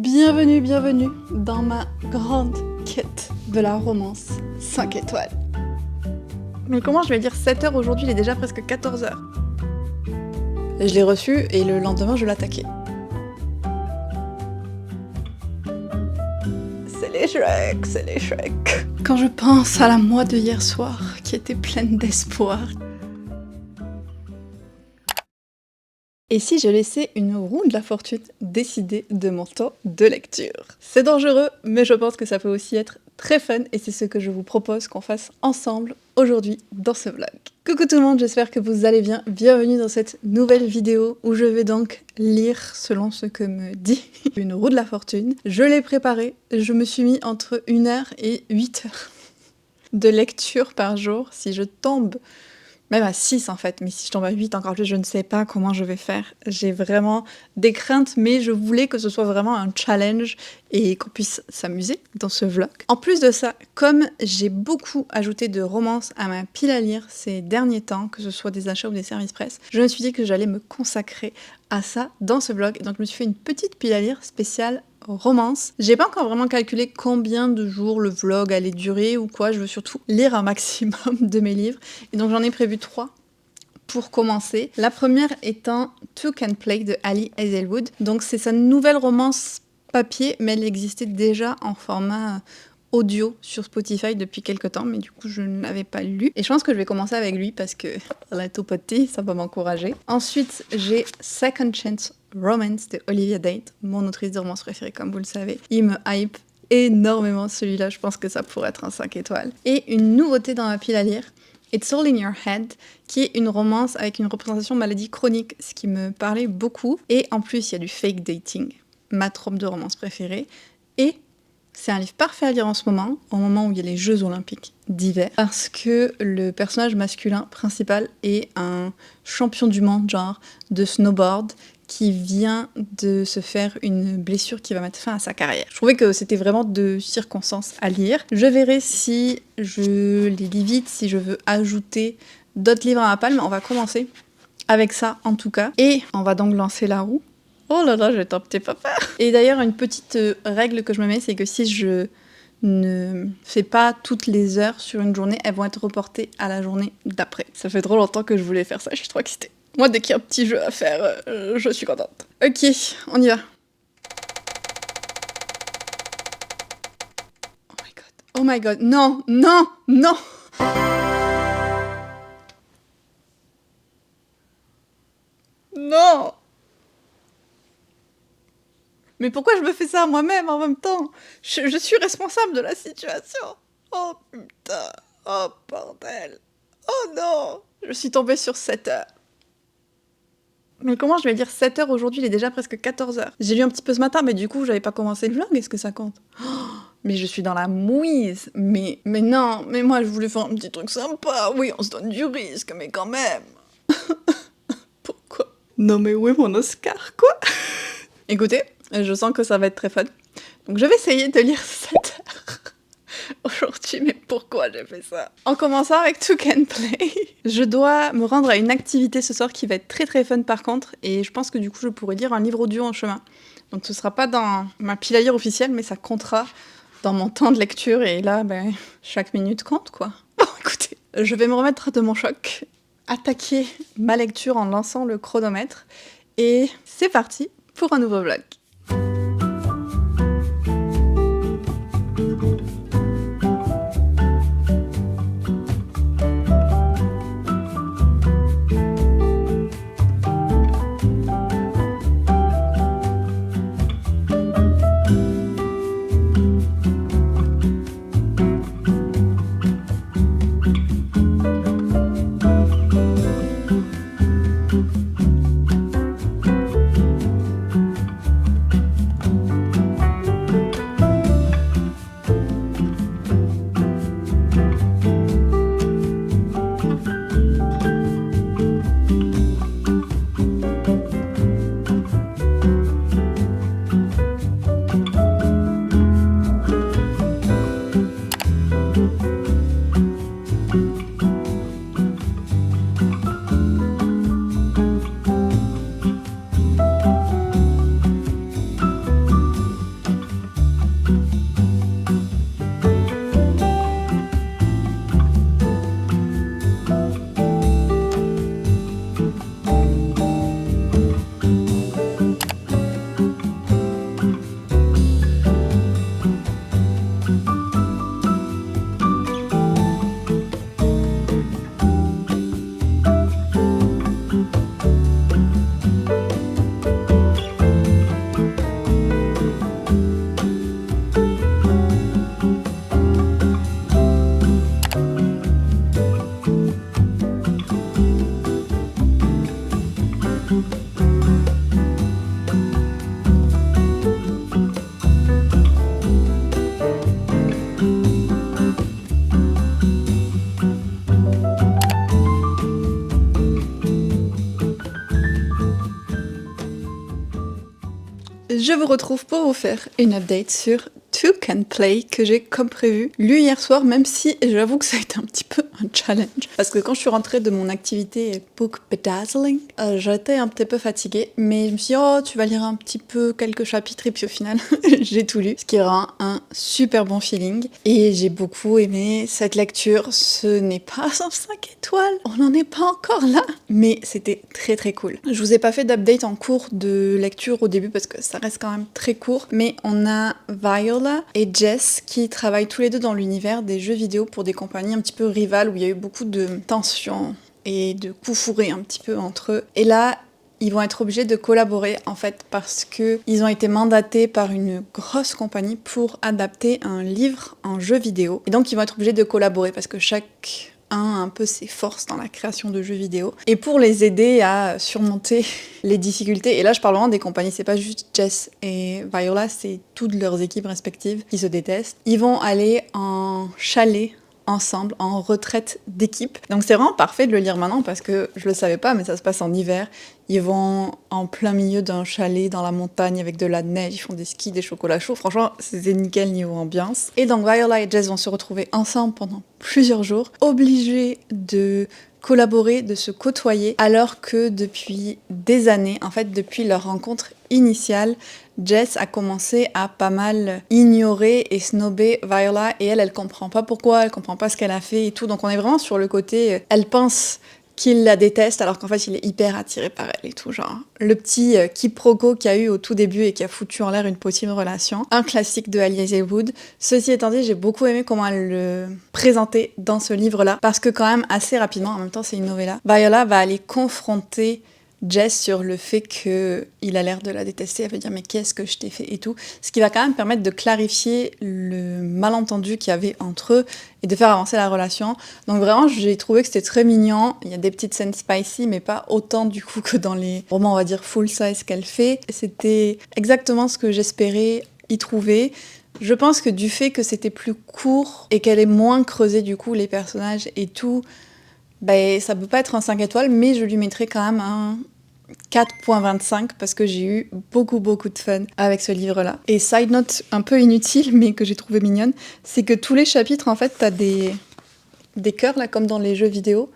Bienvenue, bienvenue dans ma grande quête de la romance 5 étoiles. Mais comment je vais dire 7 heures aujourd'hui, il est déjà presque 14 heures. Je l'ai reçu et le lendemain je l'attaquais. C'est les Shrek, c'est les Shrek. Quand je pense à la moi de hier soir, qui était pleine d'espoir. Et si je laissais une roue de la fortune décider de mon temps de lecture? C'est dangereux, mais je pense que ça peut aussi être très fun et c'est ce que je vous propose qu'on fasse ensemble aujourd'hui dans ce vlog. Coucou tout le monde, j'espère que vous allez bien. Bienvenue dans cette nouvelle vidéo où je vais donc lire selon ce que me dit une roue de la fortune. Je l'ai préparée, je me suis mis entre 1 heure et 8 heures de lecture par jour. Si je tombe même à 6 en fait, mais si je tombe à 8 encore plus, je ne sais pas comment je vais faire. J'ai vraiment des craintes, mais je voulais que ce soit vraiment un challenge et qu'on puisse s'amuser dans ce vlog. En plus de ça, comme j'ai beaucoup ajouté de romances à ma pile à lire ces derniers temps, que ce soit des achats ou des services presse, je me suis dit que j'allais me consacrer à ça dans ce vlog. Donc je me suis fait une petite pile à lire spéciale romance. J'ai pas encore vraiment calculé combien de jours le vlog allait durer ou quoi, je veux surtout lire un maximum de mes livres. Et donc j'en ai prévu 3 pour commencer. La première étant Two Can Play de Ali Hazelwood. Donc c'est sa nouvelle romance papier, mais elle existait déjà en format audio sur Spotify depuis quelques temps, mais du coup je ne l'avais pas lu. Et je pense que je vais commencer avec lui parce que la topoté, ça va m'encourager. Ensuite j'ai Second Chance Romance de Olivia Date, mon autrice de romance préférée comme vous le savez. Il me hype énormément celui-là, je pense que ça pourrait être un 5 étoiles. Et une nouveauté dans ma pile à lire, It's All in Your Head, qui est une romance avec une représentation maladie chronique, ce qui me parlait beaucoup. Et en plus il y a du fake dating, ma trope de romance préférée. Et c'est un livre parfait à lire en ce moment, au moment où il y a les Jeux Olympiques d'hiver, parce que le personnage masculin principal est un champion du monde, genre, de snowboard, qui vient de se faire une blessure qui va mettre fin à sa carrière. Je trouvais que c'était vraiment de circonstances à lire. Je verrai si je les lis vite, si je veux ajouter d'autres livres à ma palme. On va commencer avec ça, en tout cas. Et on va donc lancer la roue. Oh là là, je vais t'en petit papa. Et d'ailleurs, une petite règle que je me mets, c'est que si je ne fais pas toutes les heures sur une journée, elles vont être reportées à la journée d'après. Ça fait trop longtemps que je voulais faire ça, je suis trop excitée. Moi, dès qu'il y a un petit jeu à faire, je suis contente. Ok, on y va. Oh my god. Oh my god. Non, non, non. Non. Mais pourquoi je me fais ça à moi-même en même temps? Je suis responsable de la situation. Oh putain. Oh bordel. Oh non. Je suis tombée sur 7 heures. Mais comment je vais dire 7 heures aujourd'hui, il est déjà presque 14 heures. J'ai lu un petit peu ce matin, mais du coup, j'avais pas commencé le vlog, est-ce que ça compte? Oh, mais je suis dans la mouise. Mais non, mais moi, je voulais faire un petit truc sympa. Oui, on se donne du risque, mais quand même. Pourquoi? Non mais où est mon Oscar, quoi? Écoutez, je sens que ça va être très fun. Donc je vais essayer de lire 7 heures aujourd'hui, mais pourquoi j'ai fait ça? En commençant avec Two Can Play. Je dois me rendre à une activité ce soir qui va être très très fun par contre, et je pense que du coup je pourrais lire un livre audio en chemin. Donc ce sera pas dans ma pile à lire officielle, mais ça comptera dans mon temps de lecture, et là, ben, chaque minute compte quoi. Bon écoutez, je vais me remettre de mon choc, attaquer ma lecture en lançant le chronomètre, et c'est parti pour un nouveau vlog. Je vous retrouve pour vous faire une update sur Two Can Play que j'ai comme prévu lu hier soir, même si j'avoue que ça a été un petit peu un challenge. Parce que quand je suis rentrée de mon activité book bedazzling, j'étais un petit peu fatiguée, mais je me suis dit oh tu vas lire un petit peu quelques chapitres et puis au final j'ai tout lu, ce qui rend un super bon feeling et j'ai beaucoup aimé cette lecture. Ce n'est pas un 5 étoiles, on n'en est pas encore là, mais c'était très très cool. Je vous ai pas fait d'update en cours de lecture au début parce que ça reste quand même très court, mais on a Viola et Jess qui travaillent tous les deux dans l'univers des jeux vidéo pour des compagnies un petit peu rivales où il y a eu beaucoup de tensions et de coups fourrés un petit peu entre eux. Et là, ils vont être obligés de collaborer en fait parce que ils ont été mandatés par une grosse compagnie pour adapter un livre en jeu vidéo. Et donc ils vont être obligés de collaborer parce que chaque a un peu ses forces dans la création de jeux vidéo. Et pour les aider à surmonter les difficultés, et là je parle vraiment des compagnies, c'est pas juste Jess et Viola, c'est toutes leurs équipes respectives qui se détestent. Ils vont aller en chalet ensemble, en retraite d'équipe. Donc c'est vraiment parfait de le lire maintenant parce que je le savais pas, mais ça se passe en hiver. Ils vont en plein milieu d'un chalet dans la montagne avec de la neige, ils font des skis, des chocolats chauds. Franchement, c'était nickel niveau ambiance. Et donc Viola et Jess vont se retrouver ensemble pendant plusieurs jours, obligés de collaborer, de se côtoyer, alors que depuis des années, en fait depuis leur rencontre initiale, Jess a commencé à pas mal ignorer et snobber Viola et elle comprend pas pourquoi, elle comprend pas ce qu'elle a fait et tout. Donc on est vraiment sur le côté, elle pense qu'il la déteste alors qu'en fait il est hyper attiré par elle et tout, genre le petit quiproquo qu'il y a eu au tout début et qui a foutu en l'air une possible relation. Un classique de Alyese Wood. Ceci étant dit, j'ai beaucoup aimé comment elle le présentait dans ce livre-là parce que quand même assez rapidement, en même temps c'est une novella, Viola va aller confronter Jess sur le fait qu'il a l'air de la détester, elle va dire mais qu'est-ce que je t'ai fait et tout, ce qui va quand même permettre de clarifier le malentendu qu'il y avait entre eux et de faire avancer la relation. Donc vraiment j'ai trouvé que c'était très mignon, il y a des petites scènes spicy mais pas autant du coup que dans les romans on va dire full size qu'elle fait. C'était exactement ce que j'espérais y trouver. Je pense que du fait que c'était plus court et qu'elle ait moins creusé du coup les personnages et tout, ben, ça peut pas être un 5 étoiles, mais je lui mettrai quand même un 4.25 parce que j'ai eu beaucoup de fun avec ce livre-là. Et side note un peu inutile, mais que j'ai trouvé mignonne, c'est que tous les chapitres, en fait, t'as des cœurs, là, comme dans les jeux vidéo,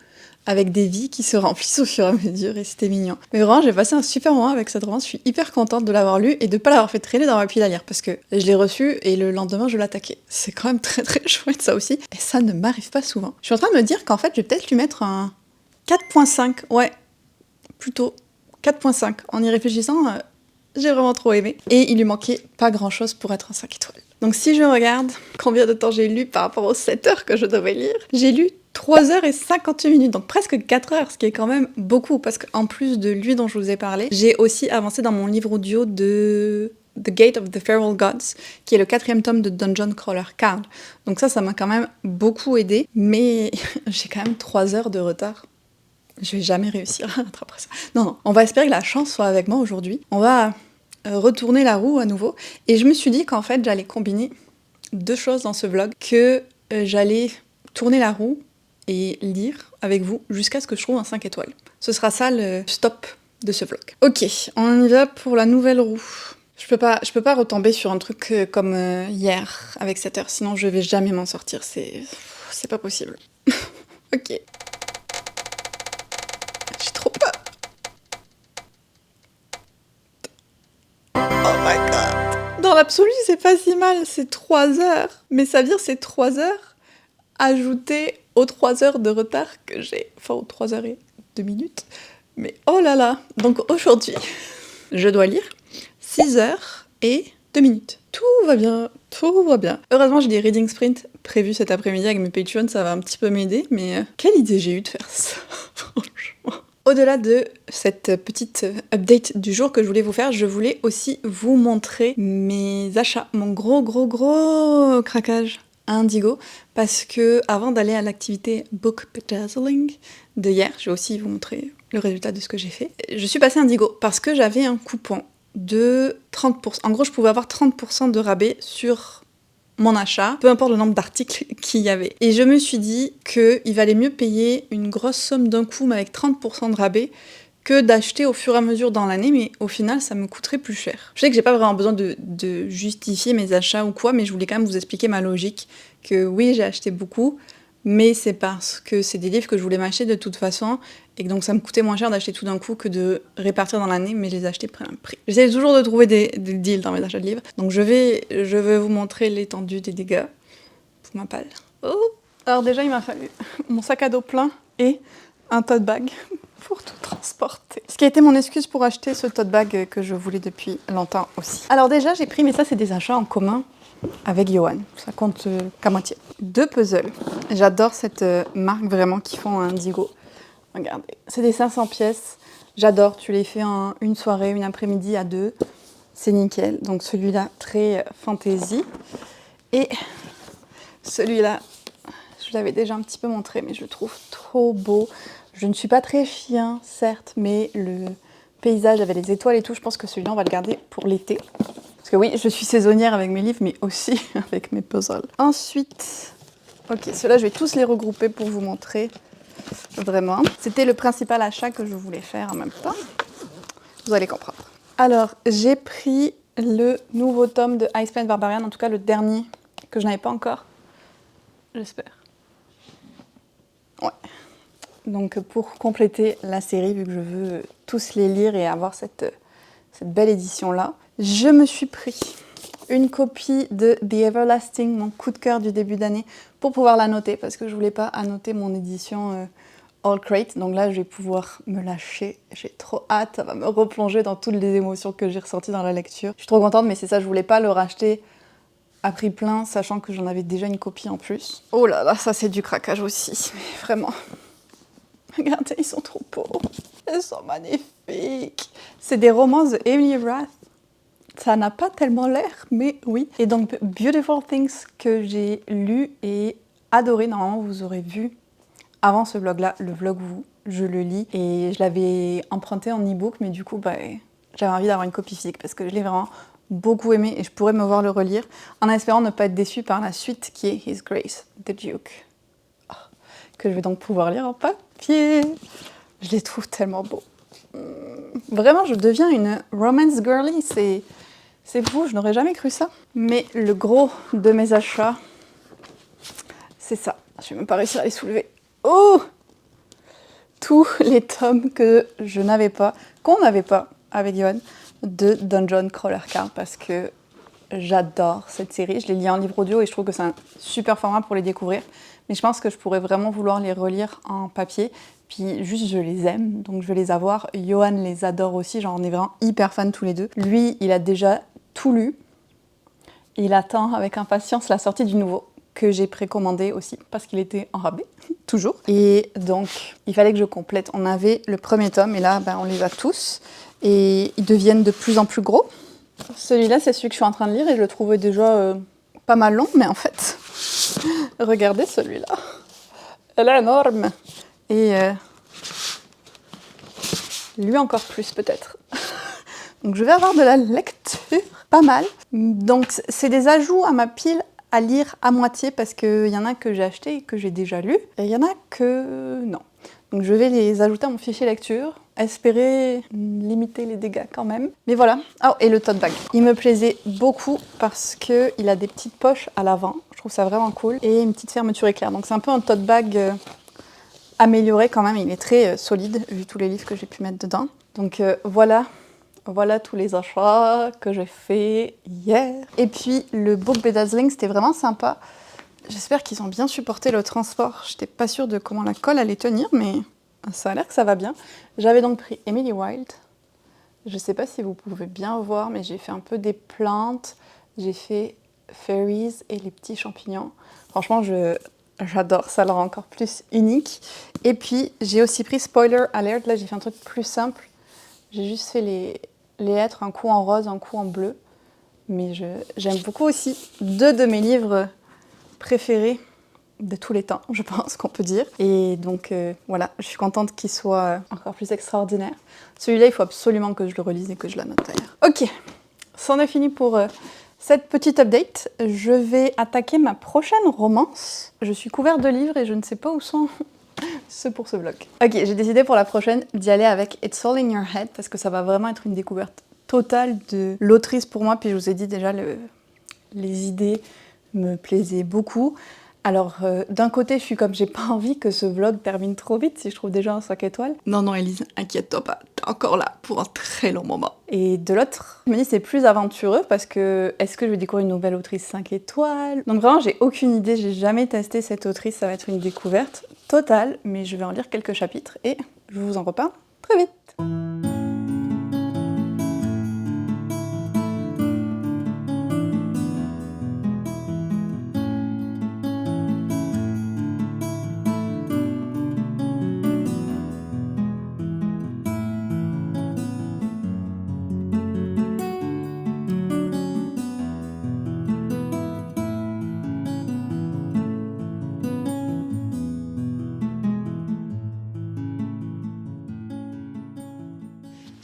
avec des vies qui se remplissent au fur et à mesure, et c'était mignon. Mais vraiment, j'ai passé un super moment avec cette romance, je suis hyper contente de l'avoir lu et de pas l'avoir fait traîner dans ma pile à lire, parce que je l'ai reçu et le lendemain, je l'attaquais. C'est quand même très chouette, ça aussi, et ça ne m'arrive pas souvent. Je suis en train de me dire qu'en fait, je vais peut-être lui mettre un 4.5, ouais, plutôt 4.5. En y réfléchissant, j'ai vraiment trop aimé. Et il lui manquait pas grand-chose pour être un 5 étoiles. Donc si je regarde combien de temps j'ai lu par rapport aux 7 heures que je devais lire, j'ai lu 3h58, donc presque 4 heures, ce qui est quand même beaucoup, parce qu'en plus de lui dont je vous ai parlé, j'ai aussi avancé dans mon livre audio de The Gate of the Feral Gods, qui est le 4e tome de Dungeon Crawler Card. Donc ça m'a quand même beaucoup aidé, mais j'ai quand même 3 heures de retard. Je vais jamais réussir à rattraper ça. Non, on va espérer que la chance soit avec moi aujourd'hui. On va retourner la roue à nouveau. Et je me suis dit qu'en fait, j'allais combiner 2 choses dans ce vlog, que j'allais tourner la roue et lire avec vous jusqu'à ce que je trouve un 5 étoiles. Ce sera ça le stop de ce vlog. Ok, on y va pour la nouvelle roue. Je peux pas retomber sur un truc comme hier avec 7 heures, sinon je vais jamais m'en sortir, c'est pas possible. Ok. J'ai trop peur. Oh my god. Dans l'absolu, c'est pas si mal, c'est 3 heures. Mais ça veut dire c'est 3 heures ajoutées aux 3 heures de retard que j'ai. Enfin, aux 3 heures et 2 minutes. Mais oh là là. Donc aujourd'hui, je dois lire 6 heures et 2 minutes. Tout va bien, tout va bien. Heureusement, j'ai des reading sprint prévus cet après-midi avec mes Patreons, ça va un petit peu m'aider, mais quelle idée j'ai eu de faire ça, franchement. Au-delà de cette petite update du jour que je voulais vous faire, je voulais aussi vous montrer mes achats, mon gros craquage à Indigo, parce que avant d'aller à l'activité book bedazzling de hier, je vais aussi vous montrer le résultat de ce que j'ai fait. Je suis passée à Indigo parce que j'avais un coupon de 30%. En gros, je pouvais avoir 30% de rabais sur mon achat, peu importe le nombre d'articles qu'il y avait. Et je me suis dit qu'il valait mieux payer une grosse somme d'un coup, mais avec 30% de rabais, que d'acheter au fur et à mesure dans l'année, mais au final, ça me coûterait plus cher. Je sais que j'ai pas vraiment besoin de justifier mes achats ou quoi, mais je voulais quand même vous expliquer ma logique, que oui, j'ai acheté beaucoup, mais c'est parce que c'est des livres que je voulais m'acheter de toute façon, et que donc ça me coûtait moins cher d'acheter tout d'un coup que de répartir dans l'année, mais je les ai achetés prix à un prix. J'essaie toujours de trouver des deals dans mes achats de livres, donc je vais vous montrer l'étendue des dégâts pour ma palle. Oh. Alors déjà, il m'a fallu mon sac à dos plein et un tote bag pour tout transporter. Ce qui a été mon excuse pour acheter ce tote bag que je voulais depuis longtemps aussi. Alors déjà, j'ai pris, mais ça c'est des achats en commun avec Johan, ça compte qu'à moitié. 2 puzzles. J'adore cette marque vraiment qui font un Indigo. Regardez, c'est des 500 pièces. J'adore, tu les fais en une soirée, une après-midi à 2. C'est nickel. Donc celui-là, très fantasy. Et celui-là, je l'avais déjà un petit peu montré, mais je le trouve trop beau. Je ne suis pas très chien, certes, mais le paysage avec les étoiles et tout, je pense que celui-là, on va le garder pour l'été. Parce que oui, je suis saisonnière avec mes livres, mais aussi avec mes puzzles. Ensuite, ok, ceux-là, je vais tous les regrouper pour vous montrer vraiment. C'était le principal achat que je voulais faire en même temps. Vous allez comprendre. Alors, j'ai pris le nouveau tome de Icewind Barbarian, en tout cas le dernier, que je n'avais pas encore. J'espère. Ouais. Donc pour compléter la série, vu que je veux tous les lire et avoir cette belle édition-là, je me suis pris une copie de The Everlasting, mon coup de cœur du début d'année, pour pouvoir la noter, parce que je voulais pas annoter mon édition All Crate. Donc là, je vais pouvoir me lâcher. J'ai trop hâte, ça va me replonger dans toutes les émotions que j'ai ressenties dans la lecture. Je suis trop contente, mais c'est ça, je voulais pas le racheter à prix plein, sachant que j'en avais déjà une copie en plus. Oh là là, ça c'est du craquage aussi, mais vraiment. Regardez, ils sont trop beaux. Ils sont magnifiques. C'est des romans de Emily Rath. Ça n'a pas tellement l'air, mais oui. Et donc, Beautiful Things que j'ai lu et adoré. Normalement, vous aurez vu avant ce vlog-là, le vlog où je le lis. Et je l'avais emprunté en e-book, mais du coup, j'avais envie d'avoir une copie physique parce que je l'ai vraiment beaucoup aimé et je pourrais me voir le relire en espérant ne pas être déçue par la suite qui est His Grace, the Duke. Oh, que je vais donc pouvoir lire en papier. Je les trouve tellement beaux. Vraiment, je deviens une romance girly, c'est fou, je n'aurais jamais cru ça. Mais le gros de mes achats, c'est ça. Je vais même pas réussir à les soulever. Oh! Tous les tomes que je n'avais pas, qu'on n'avait pas avec Johan, de Dungeon Crawler Card, parce que j'adore cette série. Je les lis en livre audio et je trouve que c'est un super format pour les découvrir. Mais je pense que je pourrais vraiment vouloir les relire en papier. Puis juste, je les aime, donc je vais les avoir. Johan les adore aussi, genre on est vraiment hyper fans tous les deux. Lui, il a déjà tout lu. Il attend avec impatience la sortie du nouveau, que j'ai précommandé aussi, parce qu'il était en rabais, toujours. Et donc, il fallait que je complète. On avait le premier tome, et là, on les a tous. Et ils deviennent de plus en plus gros. Celui-là, c'est celui que je suis en train de lire, et je le trouvais déjà pas mal long, mais en fait, regardez celui-là. Elle est énorme. Et lui encore plus, peut-être. Donc, je vais avoir de la lecture, pas mal. Donc, c'est des ajouts à ma pile à lire à moitié parce qu'il y en a que j'ai acheté et que j'ai déjà lu, et il y en a que non. Donc je vais les ajouter à mon fichier lecture, espérer limiter les dégâts quand même. Mais voilà. Oh, et le tote bag. Il me plaisait beaucoup parce qu'il a des petites poches à l'avant, je trouve ça vraiment cool, et une petite fermeture éclair. Donc c'est un peu un tote bag amélioré quand même, il est très solide vu tous les livres que j'ai pu mettre dedans. Donc voilà. Voilà tous les achats que j'ai fait hier. Et puis le book bedazzling, c'était vraiment sympa. J'espère qu'ils ont bien supporté le transport. J'étais pas sûre de comment la colle allait tenir, mais ça a l'air que ça va bien. J'avais donc pris Emily Wilde. Je sais pas si vous pouvez bien voir, mais j'ai fait un peu des plantes. J'ai fait fairies et les petits champignons. Franchement, j'adore, ça le rend encore plus unique. Et puis, j'ai aussi pris Spoiler Alert. Là, j'ai fait un truc plus simple. J'ai juste fait les lettres, un coup en rose, un coup en bleu. Mais j'aime beaucoup aussi 2 de mes livres préférés de tous les temps, je pense qu'on peut dire. Et donc voilà, je suis contente qu'il soit encore plus extraordinaire. Celui-là, il faut absolument que je le relise et que je la note d'ailleurs. Ok, c'en est fini pour cette petite update. Je vais attaquer ma prochaine romance. Je suis couverte de livres et je ne sais pas où sont ce pour ce vlog. Ok, j'ai décidé pour la prochaine d'y aller avec It's All in Your Head parce que ça va vraiment être une découverte totale de l'autrice pour moi. Puis je vous ai dit déjà, les idées me plaisaient beaucoup. Alors, d'un côté, je suis comme, j'ai pas envie que ce vlog termine trop vite si je trouve déjà un 5 étoiles. Non, non, Elise, inquiète-toi pas, t'es encore là pour un très long moment. Et de l'autre, je me dis, c'est plus aventureux parce que, est-ce que je vais découvrir une nouvelle autrice 5 étoiles? Donc vraiment, j'ai aucune idée, j'ai jamais testé cette autrice, ça va être une découverte totale, mais je vais en lire quelques chapitres et je vous en reparle très vite.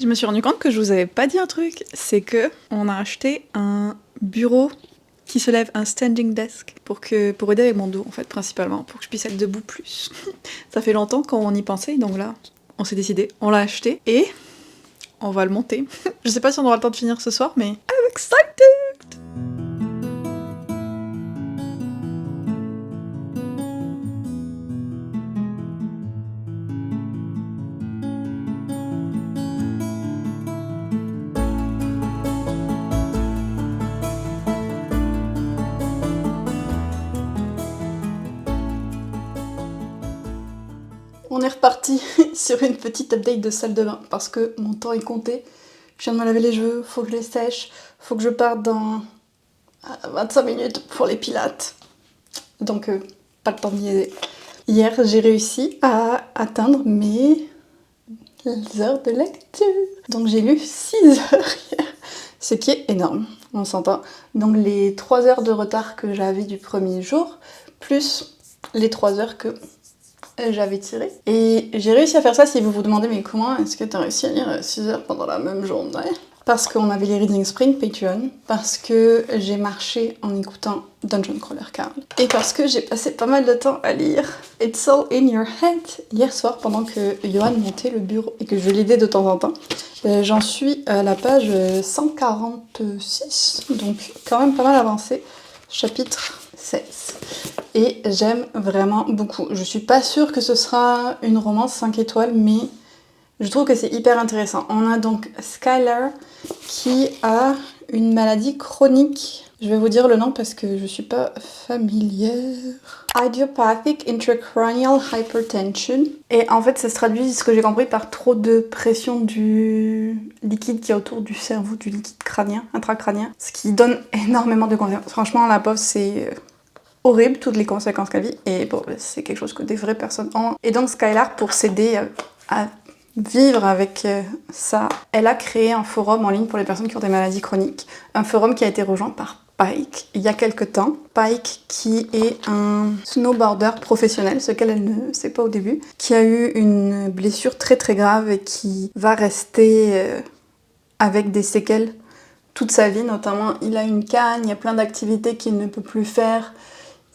Je me suis rendu compte que je vous avais pas dit un truc, c'est que on a acheté un bureau qui se lève, un standing desk, pour aider avec mon dos en fait principalement, pour que je puisse être debout plus. Ça fait longtemps qu'on y pensait, donc là on s'est décidé, on l'a acheté et on va le monter. Je sais pas si on aura le temps de finir ce soir, mais I'm excited! On est reparti sur une petite update de salle de bain parce que mon temps est compté. Je viens de me laver les cheveux, faut que je les sèche, faut que je parte dans 25 minutes pour les pilates. Donc pas le temps d'y aller. Hier, j'ai réussi à atteindre mes heures de lecture. Donc j'ai lu 6 heures hier, ce qui est énorme, on s'entend. Donc les 3 heures de retard que j'avais du premier jour, plus les 3 heures que j'avais tiré. Et j'ai réussi à faire ça. Si vous vous demandez mais comment est-ce que tu as réussi à lire 6 heures pendant la même journée? Parce qu'on avait les Reading Spring Patreon, parce que j'ai marché en écoutant Dungeon Crawler Carl, et parce que j'ai passé pas mal de temps à lire It's All in Your Head hier soir pendant que Johan montait le bureau et que je l'aidais de temps en temps. J'en suis à la page 146, donc quand même pas mal avancé. Chapitre 16. Et j'aime vraiment beaucoup. Je suis pas sûre que ce sera une romance 5 étoiles, mais je trouve que c'est hyper intéressant. On a donc Skylar qui a une maladie chronique. Je vais vous dire le nom parce que je suis pas familière. Idiopathic intracranial hypertension. Et en fait, ça se traduit, ce que j'ai compris, par trop de pression du liquide qui est autour du cerveau, du liquide crânien, intracrânien. Ce qui donne énormément de conséquences. Franchement, la pauvre, c'est horrible, toutes les conséquences qu'elle vit. Et bon, c'est quelque chose que des vraies personnes ont. Et donc, Skylar, pour s'aider à vivre avec ça, elle a créé un forum en ligne pour les personnes qui ont des maladies chroniques. Un forum qui a été rejoint par Pike il y a quelques temps. Pike qui est un snowboarder professionnel, ce qu'elle ne sait pas au début, qui a eu une blessure très très grave et qui va rester avec des séquelles toute sa vie. Notamment, il a une canne, il y a plein d'activités qu'il ne peut plus faire.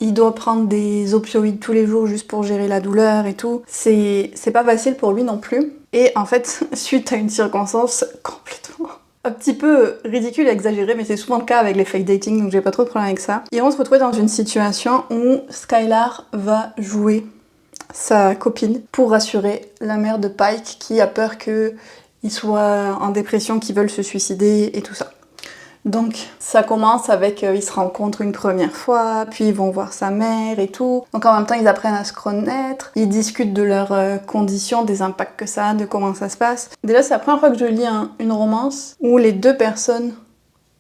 Il doit prendre des opioïdes tous les jours juste pour gérer la douleur et tout. C'est pas facile pour lui non plus. Et en fait, suite à une circonstance complètement un petit peu ridicule et exagérée, mais c'est souvent le cas avec les fake dating, donc j'ai pas trop de problème avec ça. Ils vont se retrouver dans une situation où Skylar va jouer sa copine pour rassurer la mère de Pike qui a peur qu'il soit en dépression, qu'il veuille se suicider et tout ça. Donc ça commence avec ils se rencontrent une première fois, puis ils vont voir sa mère et tout. Donc en même temps ils apprennent à se connaître, ils discutent de leurs conditions, des impacts que ça a, de comment ça se passe. Déjà c'est la première fois que je lis une romance où les deux personnes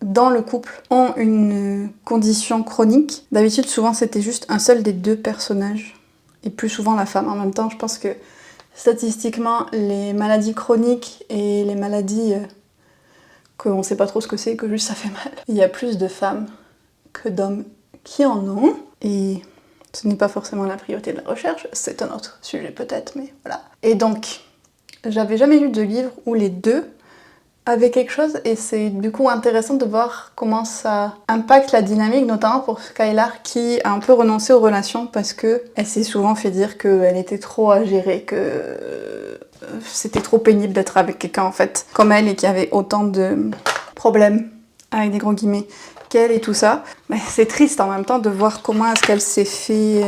dans le couple ont une condition chronique. D'habitude souvent c'était juste un seul des deux personnages, et plus souvent la femme. En même temps je pense que statistiquement les maladies chroniques et les maladies qu'on sait pas trop ce que c'est, que juste ça fait mal. Il y a plus de femmes que d'hommes qui en ont, et ce n'est pas forcément la priorité de la recherche, c'est un autre sujet peut-être, mais voilà. Et donc, j'avais jamais lu de livre où les deux avec quelque chose et c'est du coup intéressant de voir comment ça impacte la dynamique, notamment pour Skylar qui a un peu renoncé aux relations parce que elle s'est souvent fait dire qu'elle était trop à gérer, que c'était trop pénible d'être avec quelqu'un en fait comme elle et qui avait autant de problèmes avec des gros guillemets qu'elle et tout ça. Mais c'est triste en même temps de voir comment est-ce qu'elle s'est fait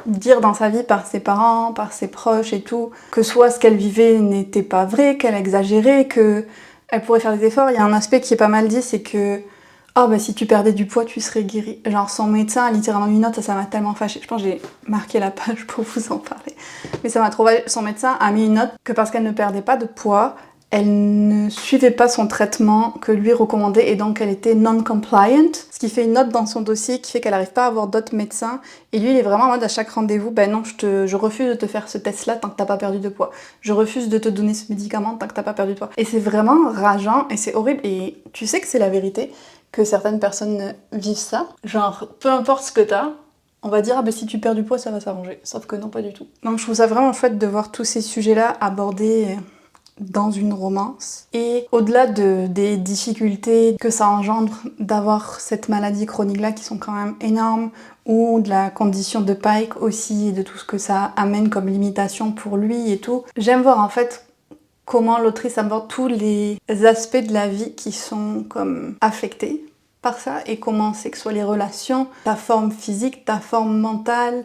dire dans sa vie par ses parents, par ses proches et tout, que soit ce qu'elle vivait n'était pas vrai, qu'elle exagérait, que elle pourrait faire des efforts. Il y a un aspect qui est pas mal dit, c'est que oh bah si tu perdais du poids, tu serais guérie. Genre son médecin a littéralement mis une note, ça m'a tellement fâchée. Je pense que j'ai marqué la page pour vous en parler. Mais ça m'a trouvé, son médecin a mis une note que parce qu'elle ne perdait pas de poids, elle ne suivait pas son traitement que lui recommandait et donc elle était non-compliant, ce qui fait une note dans son dossier qui fait qu'elle n'arrive pas à avoir d'autres médecins. Et lui, il est vraiment en mode à chaque rendez-vous, ben non, je refuse de te faire ce test-là tant que t'as pas perdu de poids. Je refuse de te donner ce médicament tant que t'as pas perdu de poids. Et c'est vraiment rageant et c'est horrible. Et tu sais que c'est la vérité, que certaines personnes vivent ça. Genre, peu importe ce que t'as, on va dire, ah ben si tu perds du poids, ça va s'arranger. Sauf que non, pas du tout. Donc je trouve ça vraiment chouette de voir tous ces sujets-là abordés dans une romance. Et au-delà des difficultés que ça engendre d'avoir cette maladie chronique-là qui sont quand même énormes, ou de la condition de Pike aussi, et de tout ce que ça amène comme limitation pour lui et tout, j'aime voir en fait comment l'autrice aborde tous les aspects de la vie qui sont comme affectés par ça, et comment c'est que soit les relations, ta forme physique, ta forme mentale,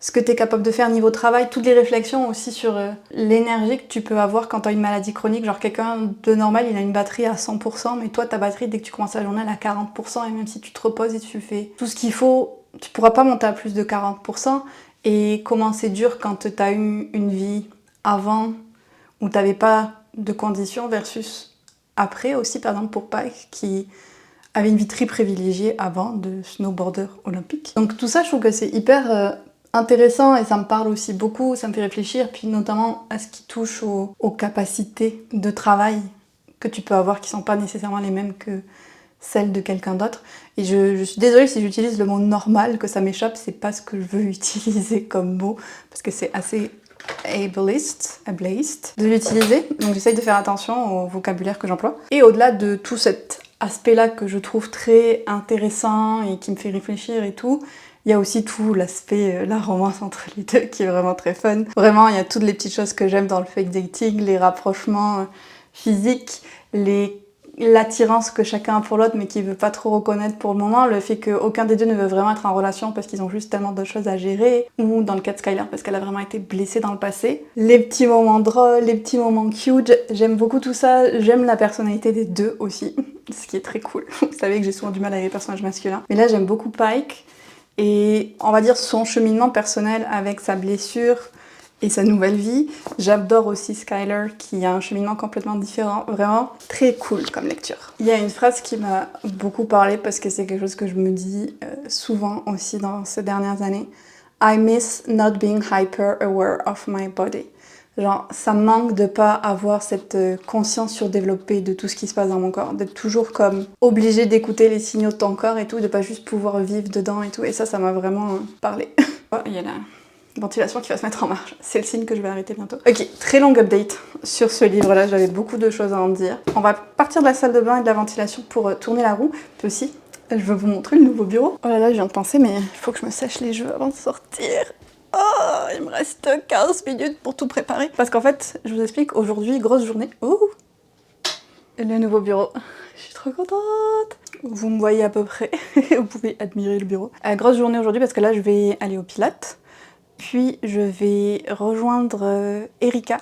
ce que tu es capable de faire niveau travail, toutes les réflexions aussi sur l'énergie que tu peux avoir quand tu as une maladie chronique. Genre quelqu'un de normal, il a une batterie à 100%, mais toi, ta batterie, dès que tu commences la journée, elle est à 40%, et même si tu te reposes et tu fais tout ce qu'il faut, tu pourras pas monter à plus de 40%. Et comment c'est dur quand tu as eu une vie avant où tu n'avais pas de conditions versus après aussi, par exemple pour Pike, qui avait une vie très privilégiée avant de snowboarder olympique. Donc tout ça, je trouve que c'est hyper intéressant et ça me parle aussi beaucoup, ça me fait réfléchir, puis notamment à ce qui touche aux capacités de travail que tu peux avoir qui sont pas nécessairement les mêmes que celles de quelqu'un d'autre. Et je suis désolée si j'utilise le mot normal, que ça m'échappe, c'est pas ce que je veux utiliser comme mot, parce que c'est assez ableist de l'utiliser, donc j'essaye de faire attention au vocabulaire que j'emploie. Et au-delà de tout cet aspect-là que je trouve très intéressant et qui me fait réfléchir et tout, il y a aussi tout l'aspect, la romance entre les deux qui est vraiment très fun. Vraiment, il y a toutes les petites choses que j'aime dans le fake dating, les rapprochements physiques, l'attirance que chacun a pour l'autre mais qui veut pas trop reconnaître pour le moment, le fait qu'aucun des deux ne veut vraiment être en relation parce qu'ils ont juste tellement d'autres choses à gérer, ou dans le cas de Skylar parce qu'elle a vraiment été blessée dans le passé. Les petits moments drôles, les petits moments cute, j'aime beaucoup tout ça, j'aime la personnalité des deux aussi, ce qui est très cool. Vous savez que j'ai souvent du mal avec les personnages masculins, mais là j'aime beaucoup Pike, et on va dire son cheminement personnel avec sa blessure et sa nouvelle vie. J'adore aussi Skylar qui a un cheminement complètement différent, vraiment très cool comme lecture. Il y a une phrase qui m'a beaucoup parlé parce que c'est quelque chose que je me dis souvent aussi dans ces dernières années. I miss not being hyper aware of my body. Genre, ça me manque de pas avoir cette conscience surdéveloppée de tout ce qui se passe dans mon corps, d'être toujours comme obligée d'écouter les signaux de ton corps et tout, de pas juste pouvoir vivre dedans et tout, et ça m'a vraiment parlé. Oh, il y a la ventilation qui va se mettre en marche, c'est le signe que je vais arrêter bientôt. Ok, très long update sur ce livre-là, j'avais beaucoup de choses à en dire. On va partir de la salle de bain et de la ventilation pour tourner la roue, puis aussi, je vais vous montrer le nouveau bureau. Oh là là, je viens de penser, mais il faut que je me sèche les cheveux avant de sortir. Oh, il me reste 15 minutes pour tout préparer. Parce qu'en fait, je vous explique, aujourd'hui, grosse journée. Ouh, le nouveau bureau. Je suis trop contente. Vous me voyez à peu près. Vous pouvez admirer le bureau. Grosse journée aujourd'hui parce que là, je vais aller au Pilates. Puis, je vais rejoindre Erika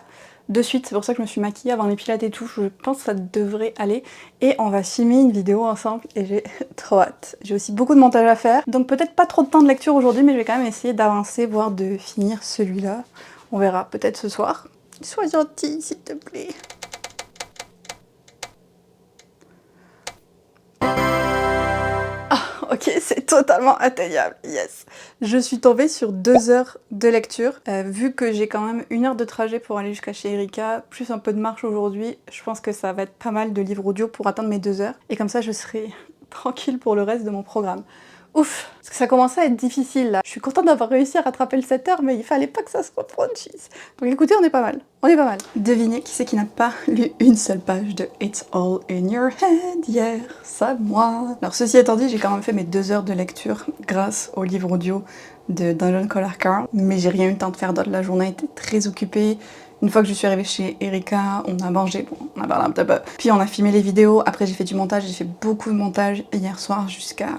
de suite. C'est pour ça que je me suis maquillée avant les Pilates et tout. Je pense que ça devrait aller. Et on va filmer une vidéo ensemble et j'ai trop hâte. J'ai aussi beaucoup de montage à faire. Donc peut-être pas trop de temps de lecture aujourd'hui, mais je vais quand même essayer d'avancer, voire de finir celui-là. On verra, peut-être ce soir. Sois gentil, s'il te plaît. Ok, c'est totalement atteignable, yes. Je suis tombée sur 2 heures de lecture. Vu que j'ai quand même 1 heure de trajet pour aller jusqu'à chez Erika, plus un peu de marche aujourd'hui, je pense que ça va être pas mal de livres audio pour atteindre mes 2 heures. Et comme ça, je serai tranquille pour le reste de mon programme. Ouf, parce que ça commençait à être difficile là. Je suis contente d'avoir réussi à rattraper le 7 heures, mais il fallait pas que ça se reproduise. Donc écoutez, on est pas mal. On est pas mal. Devinez qui c'est qui n'a pas lu une seule page de It's All in Your Head hier, ça moi. Alors ceci étant dit, j'ai quand même fait mes 2 heures de lecture grâce au livre audio de Dungeon Crawler Carl, mais j'ai rien eu le temps de faire d'autre. La journée était très occupée. Une fois que je suis arrivée chez Erika, on a mangé, bon, on a parlé un petit peu. Puis on a filmé les vidéos, après j'ai fait du montage, j'ai fait beaucoup de montage hier soir jusqu'à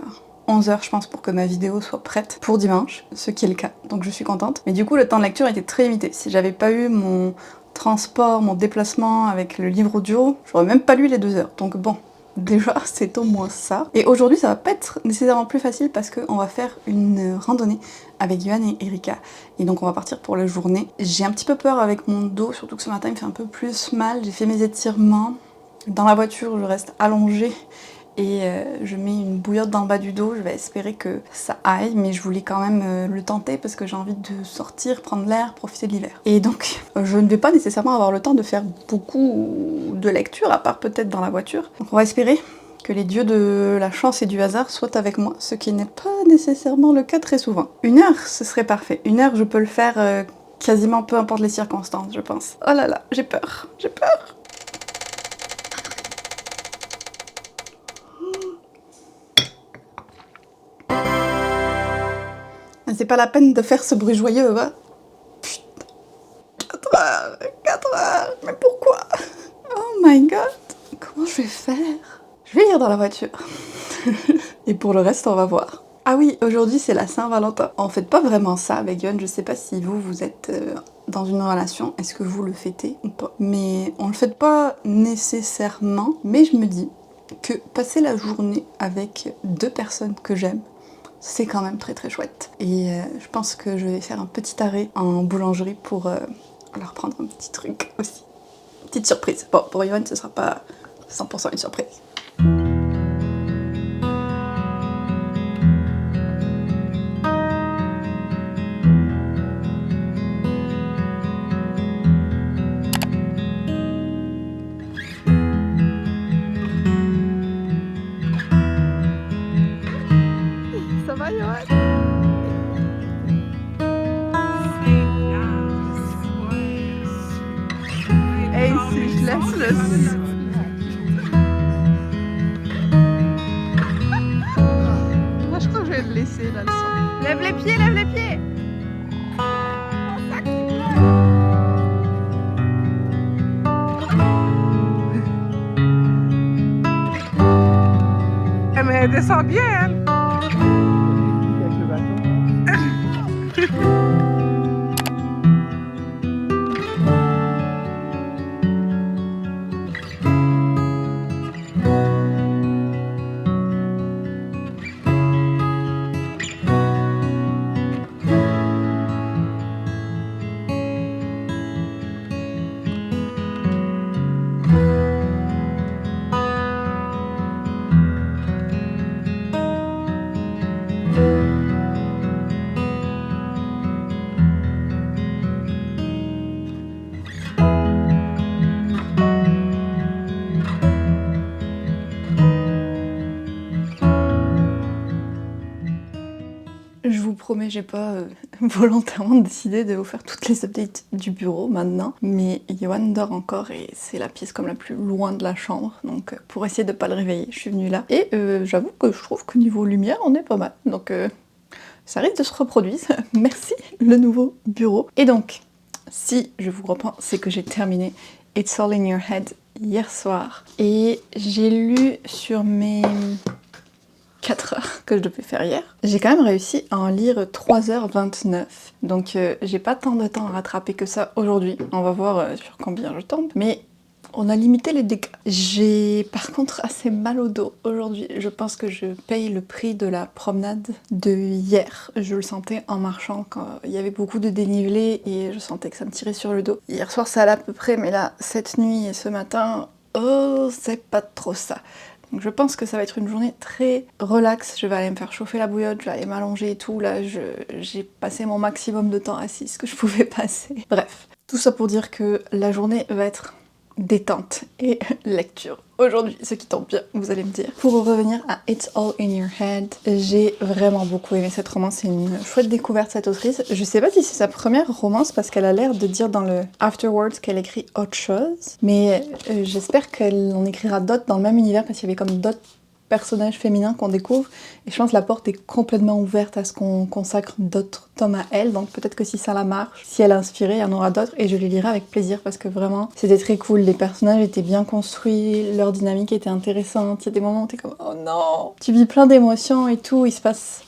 11 h je pense pour que ma vidéo soit prête pour dimanche, ce qui est le cas, donc je suis contente. Mais du coup le temps de lecture était très limité. Si j'avais pas eu mon transport, mon déplacement avec le livre audio, j'aurais même pas lu les 2 heures. Donc bon, déjà c'est au moins ça. Et aujourd'hui ça va pas être nécessairement plus facile parce qu'on va faire une randonnée avec Yohan et Erika. Et donc on va partir pour la journée. J'ai un petit peu peur avec mon dos, surtout que ce matin il me fait un peu plus mal. J'ai fait mes étirements. Dans la voiture je reste allongée. Et je mets une bouillotte dans le bas du dos, je vais espérer que ça aille, mais je voulais quand même le tenter parce que j'ai envie de sortir, prendre l'air, profiter de l'hiver. Et donc, je ne vais pas nécessairement avoir le temps de faire beaucoup de lecture, à part peut-être dans la voiture. Donc on va espérer que les dieux de la chance et du hasard soient avec moi, ce qui n'est pas nécessairement le cas très souvent. 1 heure, ce serait parfait. 1 heure, je peux le faire quasiment peu importe les circonstances, je pense. Oh là là, j'ai peur, j'ai peur. C'est pas la peine de faire ce bruit joyeux, hein. Putain. 4 heures, 4 heures, mais pourquoi? Oh my god, comment je vais faire? Je vais lire dans la voiture. Et pour le reste, on va voir. Ah oui, aujourd'hui c'est la Saint-Valentin. On fait pas vraiment ça avec Yohan, je sais pas si vous êtes dans une relation, est-ce que vous le fêtez ou pas? Mais on le fête pas nécessairement, mais je me dis que passer la journée avec 2 personnes que j'aime, c'est quand même très très chouette. Et je pense que je vais faire un petit arrêt en boulangerie pour leur prendre un petit truc aussi. Petite surprise. Bon, pour Yohan, ce sera pas 100% une surprise. Ça va, Yohan? Hey, si je laisse le... Moi, je crois que je vais le laisser, là, le son. Lève les pieds, lève les pieds! Mais elle descend bien, hein? Je vous promets, j'ai pas volontairement décidé de vous faire toutes les updates du bureau maintenant, mais Yohan dort encore et c'est la pièce comme la plus loin de la chambre, donc pour essayer de pas le réveiller, je suis venue là. Et j'avoue que je trouve que niveau lumière, on est pas mal, donc ça risque de se reproduire. Merci, le nouveau bureau. Et donc, si je vous reprends, c'est que j'ai terminé It's All in Your Head hier soir, et j'ai lu sur mes 4 heures que je devais faire hier. J'ai quand même réussi à en lire 3h29. Donc j'ai pas tant de temps à rattraper que ça aujourd'hui. On va voir sur combien je tombe. Mais on a limité les dégâts. J'ai par contre assez mal au dos aujourd'hui. Je pense que je paye le prix de la promenade de hier. Je le sentais en marchant quand il y avait beaucoup de dénivelé et je sentais que ça me tirait sur le dos. Hier soir ça allait à peu près, mais là, cette nuit et ce matin, oh, c'est pas trop ça. Donc je pense que ça va être une journée très relax. Je vais aller me faire chauffer la bouillotte, je vais aller m'allonger et tout. Là, j'ai passé mon maximum de temps assise que je pouvais passer. Bref, tout ça pour dire que la journée va être détente et lecture. Aujourd'hui, ce qui tombe bien, vous allez me dire. Pour revenir à It's All in Your Head, j'ai vraiment beaucoup aimé cette romance. C'est une chouette découverte, cette autrice. Je sais pas si c'est sa première romance parce qu'elle a l'air de dire dans le Afterwards qu'elle écrit autre chose. Mais j'espère qu'elle en écrira d'autres dans le même univers parce qu'il y avait comme d'autres personnages féminins qu'on découvre. Et je pense que la porte est complètement ouverte à ce qu'on consacre d'autres tomes à elle. Donc peut-être que si ça la marche, si elle a inspiré, il y en aura d'autres. Et je les lirai avec plaisir parce que vraiment, c'était très cool. Les personnages étaient bien construits, leur dynamique était intéressante. Il y a des moments où t'es comme « Oh non !» Tu vis plein d'émotions et tout. Il se passe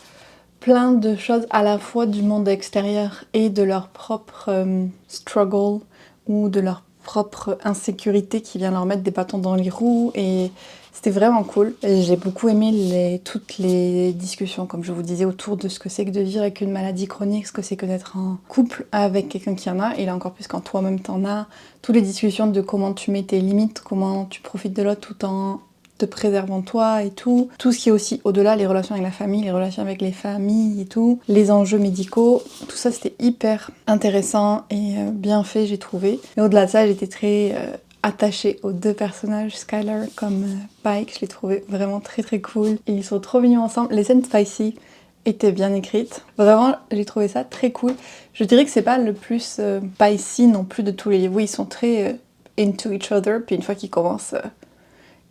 plein de choses à la fois du monde extérieur et de leur propre struggle ou de leur propre insécurité qui vient leur mettre des bâtons dans les roues. Et c'était vraiment cool. J'ai beaucoup aimé toutes les discussions, comme je vous disais, autour de ce que c'est que de vivre avec une maladie chronique, ce que c'est que d'être en couple avec quelqu'un qui en a, et là encore plus quand toi-même t'en as. Toutes les discussions de comment tu mets tes limites, comment tu profites de l'autre tout en te préservant toi et tout. Tout ce qui est aussi au-delà, les relations avec la famille, les relations avec les familles et tout. Les enjeux médicaux, tout ça c'était hyper intéressant et bien fait, j'ai trouvé. Et au-delà de ça, j'étais très attachée aux deux personnages, Skylar comme Pike. Je les trouvais vraiment très très cool. Et ils sont trop mignons ensemble. Les scènes spicy étaient bien écrites. Vraiment, j'ai trouvé ça très cool. Je dirais que c'est pas le plus spicy non plus de tous les livres. Oui, ils sont très into each other. Puis une fois qu'ils commencent...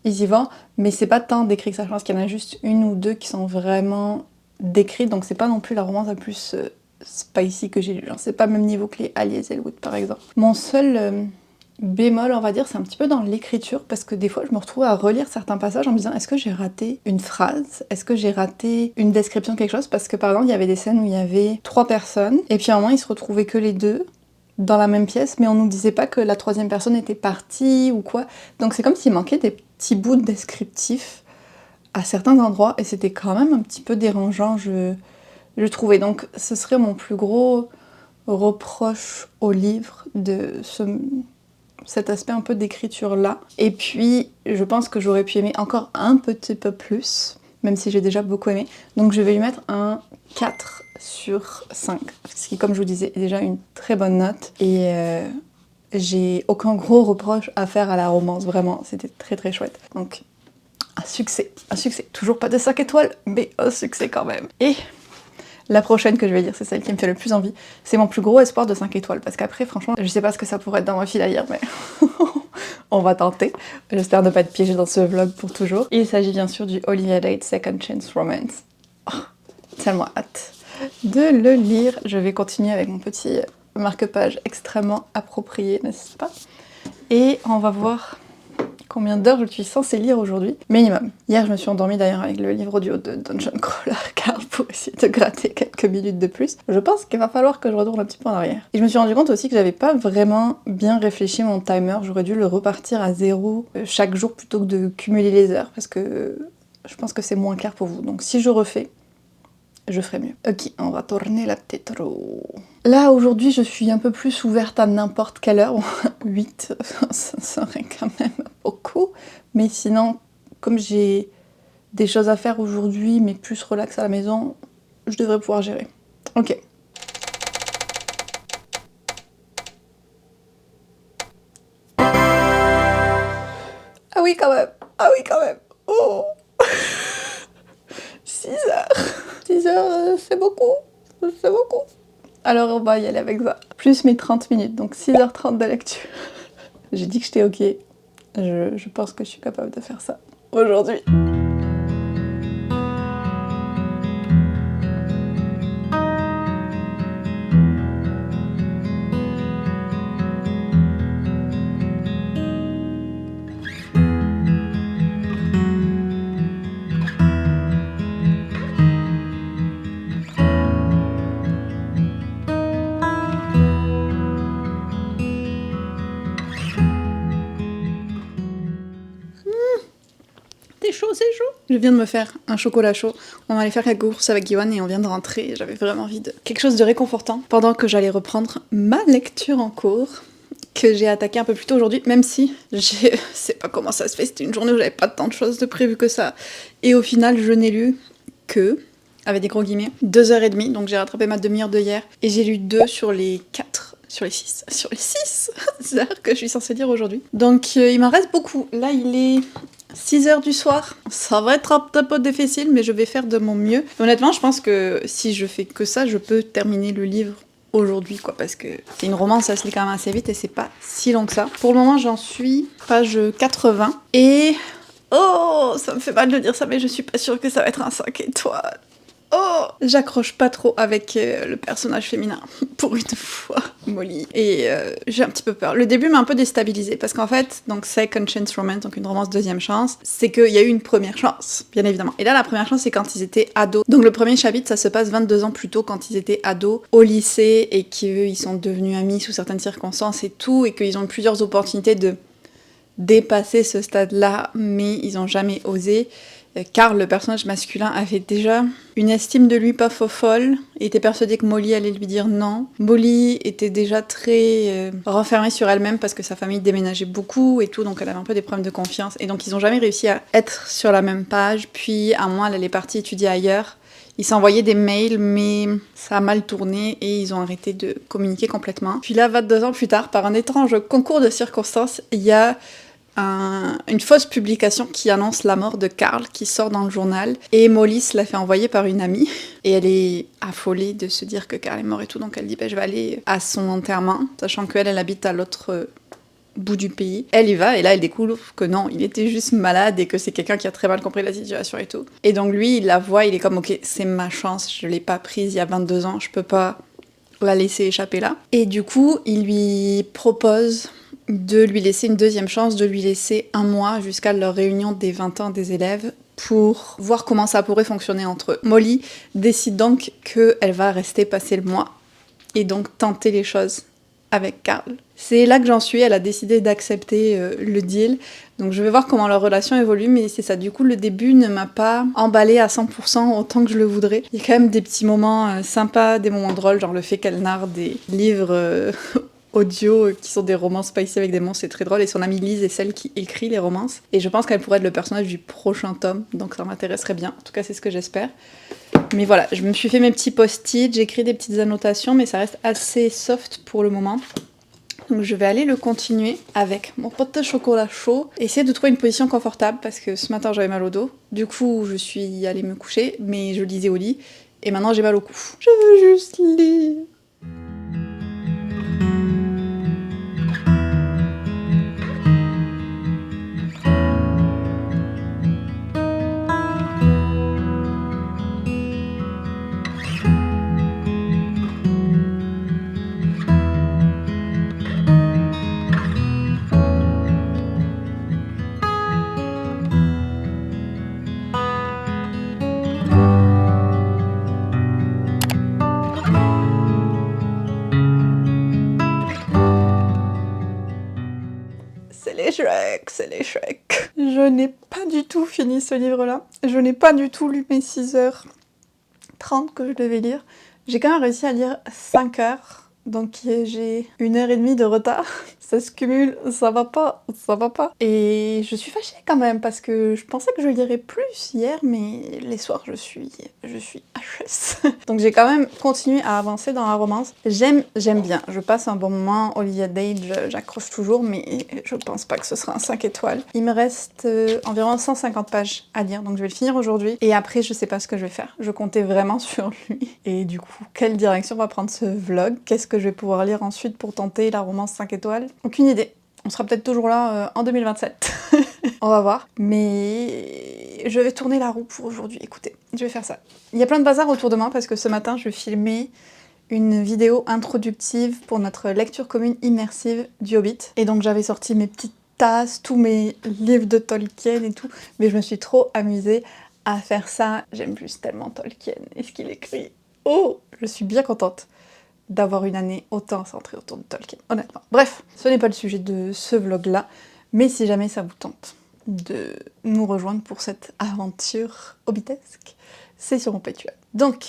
ils y vont, mais c'est pas tant décrit que ça. Je pense qu'il y en a juste une ou deux qui sont vraiment décrites, donc c'est pas non plus la romance la plus spicy que j'ai lue. Genre, c'est pas le même niveau que les Ali Hazelwood par exemple. Mon seul bémol, on va dire, c'est un petit peu dans l'écriture, parce que des fois je me retrouve à relire certains passages en me disant est-ce que j'ai raté une phrase? Est-ce que j'ai raté une description de quelque chose? Parce que par exemple, il y avait des scènes où il y avait 3 personnes, et puis à un moment, ils se retrouvaient que les deux dans la même pièce, mais on nous disait pas que la 3e personne était partie ou quoi. Donc c'est comme s'il manquait des petits bouts descriptifs à certains endroits, et c'était quand même un petit peu dérangeant, je trouvais. Donc ce serait mon plus gros reproche au livre, de cet aspect un peu d'écriture là. Et puis je pense que j'aurais pu aimer encore un petit peu plus, même si j'ai déjà beaucoup aimé. Donc je vais lui mettre un 4 sur 5, ce qui, comme je vous disais, est déjà une très bonne note. Et j'ai aucun gros reproche à faire à la romance, vraiment, c'était très très chouette. Donc, un succès. Toujours pas de 5 étoiles, mais un succès quand même. Et la prochaine que je vais dire, c'est celle qui me fait le plus envie. C'est mon plus gros espoir de 5 étoiles, parce qu'après, franchement, je sais pas ce que ça pourrait être dans ma file à lire, mais on va tenter. J'espère ne pas être piégée dans ce vlog pour toujours. Il s'agit bien sûr du Olivia Date Second Chance Romance. Oh, tellement hâte de le lire. Je vais continuer avec mon petit marque-page extrêmement approprié, n'est-ce pas? Et on va voir combien d'heures je suis censée lire aujourd'hui. Minimum. Hier, je me suis endormie d'ailleurs avec le livre audio de Dungeon Crawler Carl pour essayer de gratter quelques minutes de plus. Je pense qu'il va falloir que je retourne un petit peu en arrière. Et je me suis rendu compte aussi que j'avais pas vraiment bien réfléchi mon timer. J'aurais dû le repartir à 0 chaque jour plutôt que de cumuler les heures, parce que je pense que c'est moins clair pour vous. Donc si je refais, je ferai mieux. Ok, on va tourner la tête. Là, aujourd'hui, je suis un peu plus ouverte à n'importe quelle heure. 8, ça serait quand même beaucoup. Mais sinon, comme j'ai des choses à faire aujourd'hui, mais plus relax à la maison, je devrais pouvoir gérer. Ok. Ah oui, quand même. Ah oui, quand même. Oh 6 heures. 6 heures, c'est beaucoup. C'est beaucoup. Alors on va y aller avec ça. Plus mes 30 minutes, donc 6h30 de lecture. J'ai dit que j'étais ok. Je pense que je suis capable de faire ça aujourd'hui. C'est chaud, c'est chaud. Je viens de me faire un chocolat chaud. On allait faire quelques courses avec Yoann et on vient de rentrer. J'avais vraiment envie de quelque chose de réconfortant pendant que j'allais reprendre ma lecture en cours, que j'ai attaqué un peu plus tôt aujourd'hui, même si je sais pas comment ça se fait. C'était une journée où j'avais pas tant de choses de prévues que ça. Et au final, je n'ai lu que, avec des gros guillemets, 2h30. Donc j'ai rattrapé ma demi-heure de hier. Et j'ai lu 2 sur les 4 Sur les 6. Sur les 6. C'est l'heure que je suis censée lire aujourd'hui. Donc il m'en reste beaucoup. Là il est 6h du soir. Ça va être un petit peu difficile, mais je vais faire de mon mieux. Honnêtement, je pense que si je fais que ça, je peux terminer le livre aujourd'hui, quoi, parce que c'est une romance, ça se lit quand même assez vite et c'est pas si long que ça. Pour le moment, j'en suis page 80 et... Oh, ça me fait mal de dire ça, mais je suis pas sûre que ça va être un 5 étoiles. Oh, j'accroche pas trop avec le personnage féminin, pour une fois, Molly. Et j'ai un petit peu peur. Le début m'a un peu déstabilisée, parce qu'en fait, donc Second Chance Romance, donc une romance deuxième chance, c'est qu'il y a eu une première chance, bien évidemment. Et là, la première chance, c'est quand ils étaient ados. Donc le premier chapitre, ça se passe 22 ans plus tôt, quand ils étaient ados, au lycée, et qu'ils sont devenus amis sous certaines circonstances et tout, et qu'ils ont eu plusieurs opportunités de dépasser ce stade-là, mais ils ont jamais osé. Car le personnage masculin avait déjà une estime de lui pas folle, et était persuadé que Molly allait lui dire non. Molly était déjà très renfermée sur elle-même parce que sa famille déménageait beaucoup et tout, donc elle avait un peu des problèmes de confiance. Et donc ils ont jamais réussi à être sur la même page. Puis à un moment, elle est partie étudier ailleurs. Ils s'envoyaient des mails, mais ça a mal tourné et ils ont arrêté de communiquer complètement. Puis là, 22 ans plus tard, par un étrange concours de circonstances, il y a une fausse publication qui annonce la mort de Carl qui sort dans le journal, et Molly se l'a fait envoyer par une amie et elle est affolée de se dire que Carl est mort et tout, donc elle dit je vais aller à son enterrement, sachant qu'elle habite à l'autre bout du pays. Elle y va et là elle découvre que non, il était juste malade et que c'est quelqu'un qui a très mal compris la situation et tout. Et donc lui il la voit, il est comme ok, c'est ma chance, je l'ai pas prise il y a 22 ans, je peux pas la laisser échapper là. Et du coup il lui propose de lui laisser une deuxième chance, de lui laisser un mois jusqu'à leur réunion des 20 ans des élèves pour voir comment ça pourrait fonctionner entre eux. Molly décide donc qu'elle va rester passer le mois et donc tenter les choses avec Carl. C'est là que j'en suis, elle a décidé d'accepter le deal, donc je vais voir comment leur relation évolue, mais c'est ça, du coup le début ne m'a pas emballée à 100% autant que je le voudrais. Il y a quand même des petits moments sympas, des moments drôles, genre le fait qu'elle narre des livres audio qui sont des romances spicy avec des monstres, c'est très drôle, et son amie Lise est celle qui écrit les romances, et je pense qu'elle pourrait être le personnage du prochain tome, donc ça m'intéresserait bien, en tout cas c'est ce que j'espère. Mais voilà, je me suis fait mes petits post-it, j'ai écrit des petites annotations, mais ça reste assez soft pour le moment. Donc je vais aller le continuer avec mon pot de chocolat chaud, et essayer de trouver une position confortable, parce que ce matin j'avais mal au dos, du coup je suis allée me coucher, mais je lisais au lit, et maintenant j'ai mal au cou. Je veux juste lire. C'est les Shrek. Je n'ai pas du tout fini ce livre-là. Je n'ai pas du tout lu mes 6h30 que je devais lire. J'ai quand même réussi à lire 5 heures. Donc j'ai 1h30 de retard. Ça se cumule, ça va pas, ça va pas. Et je suis fâchée quand même parce que je pensais que je lirais plus hier, mais les soirs je suis HS. Donc j'ai quand même continué à avancer dans la romance. J'aime bien, je passe un bon moment. Olivia Dade, j'accroche toujours, mais je pense pas que ce sera un 5 étoiles. Il me reste environ 150 pages à lire, donc je vais le finir aujourd'hui. Et après, je sais pas ce que je vais faire. Je comptais vraiment sur lui. Et du coup, quelle direction va prendre ce vlog? Qu'est-ce que je vais pouvoir lire ensuite pour tenter la romance 5 étoiles? Aucune idée. On sera peut-être toujours là en 2027. On va voir. Mais je vais tourner la roue pour aujourd'hui. Écoutez, je vais faire ça. Il y a plein de bazar autour de moi parce que ce matin, je filmais une vidéo introductive pour notre lecture commune immersive du Hobbit. Et donc j'avais sorti mes petites tasses, tous mes livres de Tolkien et tout. Mais je me suis trop amusée à faire ça. J'aime juste tellement Tolkien et ce qu'il écrit. Oh, je suis bien contente d'avoir une année autant centrée autour de Tolkien, honnêtement. Bref, ce n'est pas le sujet de ce vlog-là, mais si jamais ça vous tente de nous rejoindre pour cette aventure hobbitesque, c'est sur mon Patreon. Donc,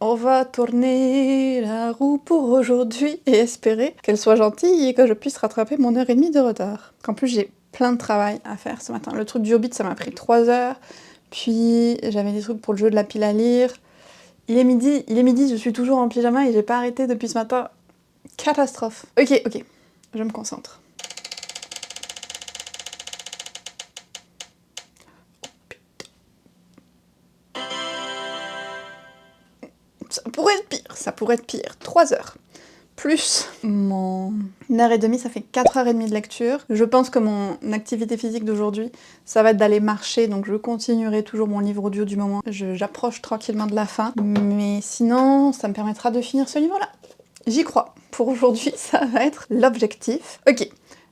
on va tourner la roue pour aujourd'hui et espérer qu'elle soit gentille et que je puisse rattraper mon 1h30 de retard. En plus, j'ai plein de travail à faire ce matin. Le truc du Hobbit, ça m'a pris 3 heures, puis j'avais des trucs pour le jeu de la pile à lire. Il est midi, je suis toujours en pyjama et j'ai pas arrêté depuis ce matin. Catastrophe. Ok, je me concentre. Ça pourrait être pire. 3 heures. Plus mon heure et demie, ça fait 4h30 de lecture. Je pense que mon activité physique d'aujourd'hui, ça va être d'aller marcher, donc je continuerai toujours mon livre audio du moment. J'approche tranquillement de la fin, mais sinon, ça me permettra de finir ce livre-là. J'y crois. Pour aujourd'hui, ça va être l'objectif. Ok,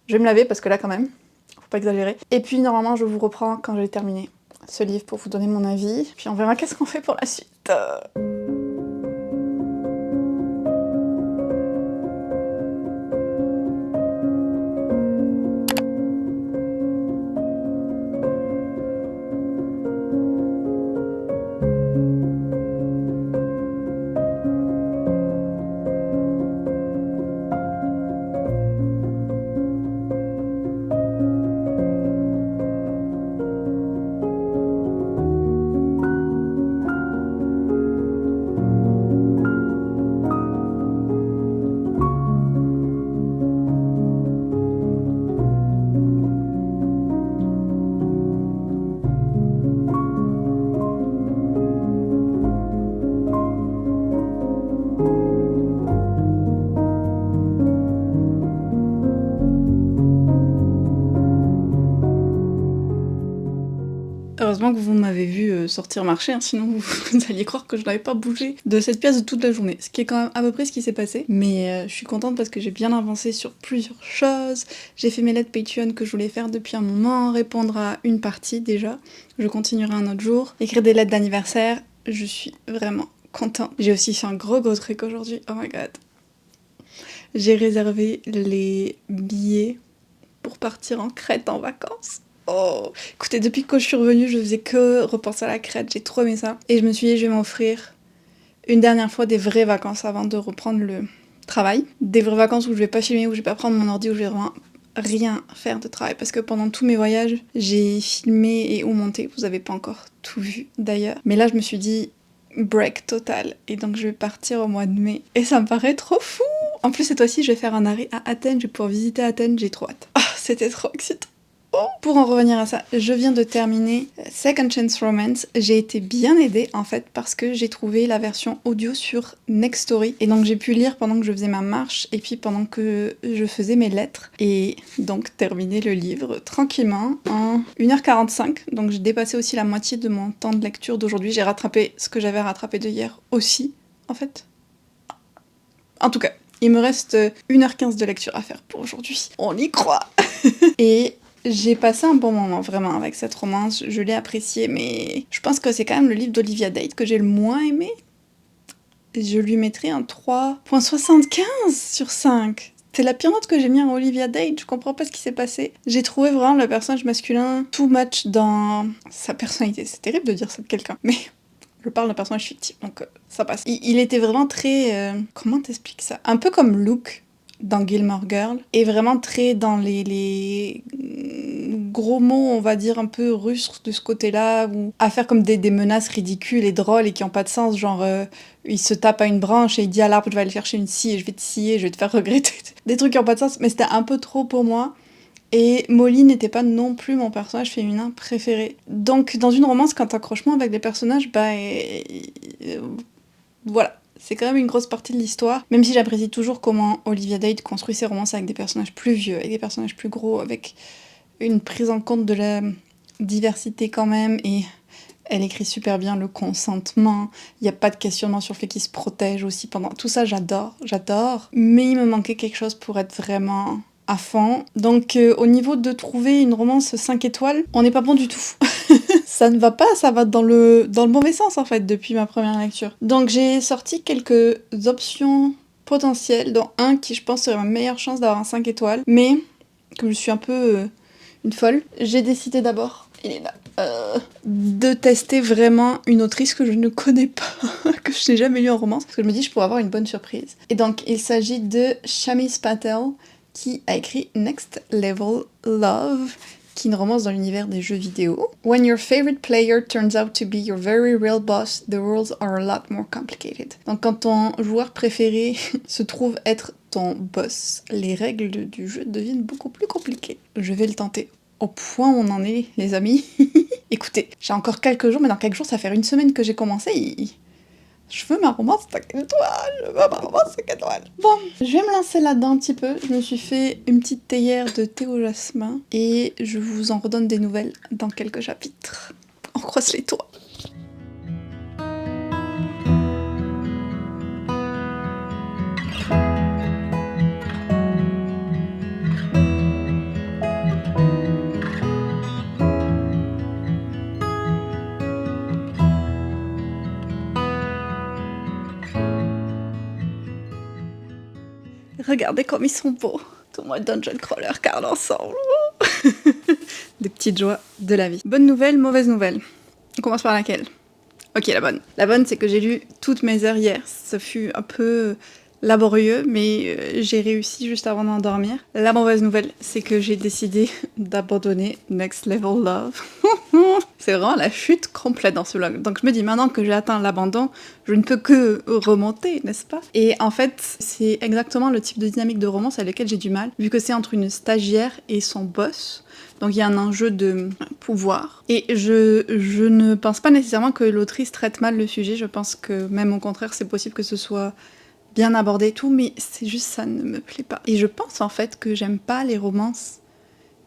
je vais me laver parce que là, quand même, faut pas exagérer. Et puis, normalement, je vous reprends quand j'ai terminé ce livre pour vous donner mon avis. Puis on verra qu'est-ce qu'on fait pour la suite. Heureusement que vous m'avez vu sortir marcher, hein, sinon vous alliez croire que je n'avais pas bougé de cette pièce de toute la journée. Ce qui est quand même à peu près ce qui s'est passé. Mais je suis contente parce que j'ai bien avancé sur plusieurs choses. J'ai fait mes lettres Patreon que je voulais faire depuis un moment, répondre à une partie déjà. Je continuerai un autre jour. Écrire des lettres d'anniversaire, je suis vraiment contente. J'ai aussi fait un gros truc aujourd'hui, oh my god. J'ai réservé les billets pour partir en Crète en vacances. Oh, écoutez, depuis que je suis revenue, je faisais que repenser à la Crète, j'ai trop aimé ça. Et je me suis dit, je vais m'offrir une dernière fois des vraies vacances avant de reprendre le travail. Des vraies vacances où je vais pas filmer, où je vais pas prendre mon ordi, où je vais vraiment rien faire de travail. Parce que pendant tous mes voyages, j'ai filmé et ou monté, vous avez pas encore tout vu d'ailleurs. Mais là, je me suis dit, break total. Et donc, je vais partir au mois de mai. Et ça me paraît trop fou! En plus, cette fois-ci, je vais faire un arrêt à Athènes, je vais pouvoir visiter Athènes, j'ai trop hâte. Ah, c'était trop excitant! Oh. Pour en revenir à ça, je viens de terminer Second Chance Romance. J'ai été bien aidée en fait parce que j'ai trouvé la version audio sur Nextory et donc j'ai pu lire pendant que je faisais ma marche et puis pendant que je faisais mes lettres et donc terminer le livre tranquillement en 1h45. Donc j'ai dépassé aussi la moitié de mon temps de lecture d'aujourd'hui. J'ai rattrapé ce que j'avais rattrapé de hier aussi en fait. En tout cas, il me reste 1h15 de lecture à faire pour aujourd'hui. On y croit. Et j'ai passé un bon moment vraiment avec cette romance, je l'ai appréciée, mais je pense que c'est quand même le livre d'Olivia Dade que j'ai le moins aimé. Je lui mettrais un 3,75 sur 5. C'est la pire note que j'ai mis à Olivia Dade, je comprends pas ce qui s'est passé. J'ai trouvé vraiment le personnage masculin too much dans sa personnalité. C'est terrible de dire ça de quelqu'un, mais je parle d'un personnage fictif, donc ça passe. Il était vraiment très... comment t'expliques ça? Un peu comme Luke dans Gilmore Girl, et vraiment très dans les gros mots, on va dire, un peu russes de ce côté-là, ou à faire comme des menaces ridicules et drôles et qui ont pas de sens, genre il se tape à une branche et il dit à l'arbre je vais aller chercher une scie et je vais te scier, je vais te faire regretter. Des trucs qui ont pas de sens, mais c'était un peu trop pour moi. Et Molly n'était pas non plus mon personnage féminin préféré. Donc dans une romance, quand t'accroches avec des personnages, voilà. C'est quand même une grosse partie de l'histoire, même si j'apprécie toujours comment Olivia Dade construit ses romances avec des personnages plus vieux, avec des personnages plus gros, avec une prise en compte de la diversité quand même, et elle écrit super bien le consentement, il n'y a pas de questionnement sur le fait qu'il se protège aussi pendant... Tout ça, j'adore, mais il me manquait quelque chose pour être vraiment à fond. Donc au niveau de trouver une romance 5 étoiles, on n'est pas bon du tout. Ça ne va pas, ça va dans le mauvais sens en fait depuis ma première lecture. Donc j'ai sorti quelques options potentielles, dont un qui je pense serait ma meilleure chance d'avoir un 5 étoiles, mais comme je suis un peu une folle, j'ai décidé d'abord, il est là, de tester vraiment une autrice que je ne connais pas, que je n'ai jamais lue en romance, parce que je me dis je pourrais avoir une bonne surprise. Et donc il s'agit de Shamiz Patel, qui a écrit Next Level Love, qui est une romance dans l'univers des jeux vidéo. When your favorite player turns out to be your very real boss, the rules are a lot more complicated. Donc quand ton joueur préféré se trouve être ton boss, les règles du jeu deviennent beaucoup plus compliquées. Je vais le tenter. Au point où on en est, les amis. Écoutez, j'ai encore quelques jours, mais dans quelques jours, ça fait une semaine que j'ai commencé. Je veux ma romance 5 étoiles, je veux ma romance 5 étoiles. Bon, je vais me lancer là-dedans un petit peu. Je me suis fait une petite théière de thé au jasmin et je vous en redonne des nouvelles dans quelques chapitres. On croise les doigts. Regardez comme ils sont beaux. Tout le monde Dungeon Crawler car ensemble. Des petites joies de la vie. Bonne nouvelle, mauvaise nouvelle. On commence par laquelle? Ok, la bonne. La bonne, c'est que j'ai lu toutes mes heures hier. Ça fut un peu laborieux, mais j'ai réussi juste avant d'endormir. La mauvaise nouvelle, c'est que j'ai décidé d'abandonner Next Level Love. C'est vraiment la chute complète dans ce vlog. Donc je me dis, maintenant que j'ai atteint l'abandon, je ne peux que remonter, n'est-ce pas? Et en fait, c'est exactement le type de dynamique de romance à laquelle j'ai du mal, vu que c'est entre une stagiaire et son boss. Donc il y a un enjeu de pouvoir. Et je ne pense pas nécessairement que l'autrice traite mal le sujet, je pense que même au contraire, c'est possible que ce soit bien abordé et tout, mais c'est juste ça ne me plaît pas. Et je pense en fait que j'aime pas les romances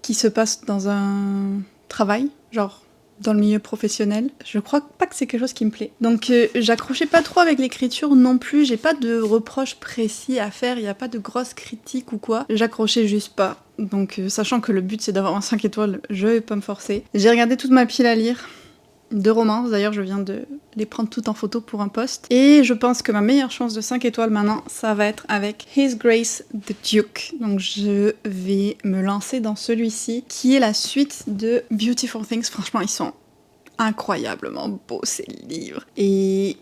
qui se passent dans un travail, genre dans le milieu professionnel. Je crois pas que c'est quelque chose qui me plaît. Donc j'accrochais pas trop avec l'écriture non plus, j'ai pas de reproches précis à faire, il y a pas de grosses critiques ou quoi. J'accrochais juste pas. Donc sachant que le but c'est d'avoir un 5 étoiles, je vais pas me forcer. J'ai regardé toute ma pile à lire de romances, d'ailleurs je viens de les prendre toutes en photo pour un post. Et je pense que ma meilleure chance de 5 étoiles maintenant, ça va être avec His Grace the Duke. Donc je vais me lancer dans celui-ci, qui est la suite de Beautiful Things. Franchement, ils sont incroyablement beaux ces livres. Et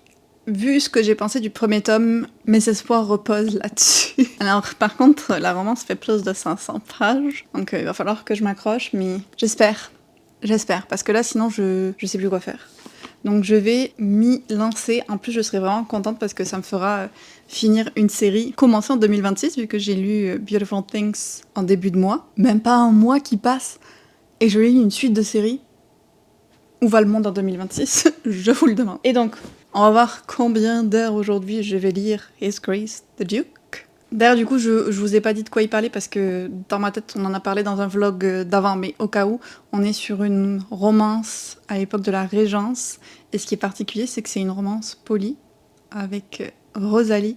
vu ce que j'ai pensé du premier tome, mes espoirs reposent là-dessus. Alors par contre, la romance fait plus de 500 pages, donc il va falloir que je m'accroche, mais j'espère, parce que là sinon je sais plus quoi faire. Donc je vais m'y lancer, en plus je serai vraiment contente parce que ça me fera finir une série commencée en 2026, vu que j'ai lu Beautiful Things en début de mois, même pas un mois qui passe, et je lis une suite de séries. Où va le monde en 2026? Je vous le demande. Et donc, on va voir combien d'heures aujourd'hui je vais lire His Grace the Duke. D'ailleurs, du coup, je vous ai pas dit de quoi il parlait parce que dans ma tête, on en a parlé dans un vlog d'avant, mais au cas où, on est sur une romance à l'époque de la Régence. Et ce qui est particulier, c'est que c'est une romance polie avec Rosalie,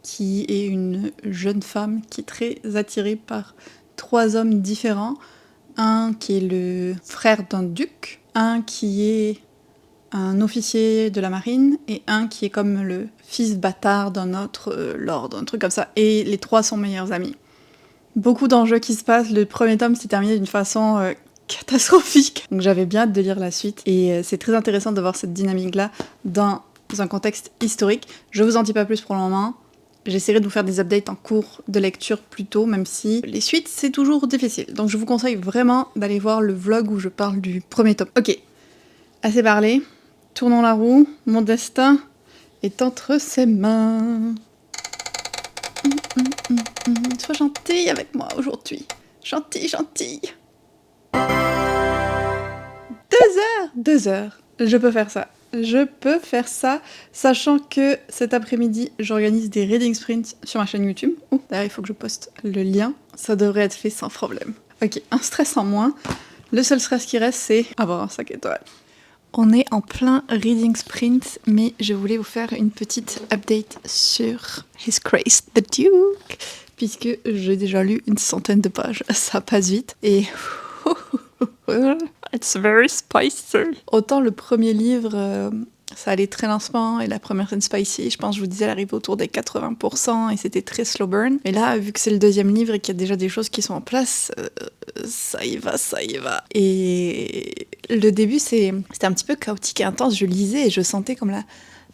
qui est une jeune femme qui est très attirée par 3 hommes différents. Un qui est le frère d'un duc, un qui est un officier de la marine et un qui est comme le fils bâtard d'un autre lord, un truc comme ça. Et les 3 sont meilleurs amis. Beaucoup d'enjeux qui se passent. Le premier tome s'est terminé d'une façon catastrophique. Donc j'avais bien hâte de lire la suite. Et c'est très intéressant de voir cette dynamique-là dans un contexte historique. Je vous en dis pas plus pour le moment. J'essaierai de vous faire des updates en cours de lecture plus tôt, même si les suites, c'est toujours difficile. Donc je vous conseille vraiment d'aller voir le vlog où je parle du premier tome. Ok, assez parlé. Tournons la roue. Mon destin est entre ses mains. Sois gentille avec moi aujourd'hui. Gentille. 2 heures 2 heures. Je peux faire ça, sachant que cet après-midi, j'organise des reading sprints sur ma chaîne YouTube. Oh, d'ailleurs, il faut que je poste le lien. Ça devrait être fait sans problème. Ok, un stress en moins. Le seul stress qui reste, c'est avoir un 5 étoiles. On est en plein reading sprint, mais je voulais vous faire une petite update sur His Grace the Duke, puisque j'ai déjà lu une centaine de pages. Ça passe vite, et... It's very spicy. Autant le premier livre, ça allait très lentement, et la première scène spicy, je pense, je vous disais, elle arrivait autour des 80%, et c'était très slow burn. Et là, vu que c'est le deuxième livre et qu'il y a déjà des choses qui sont en place, ça y va. Et le début, c'était un petit peu chaotique et intense. Je lisais et je sentais comme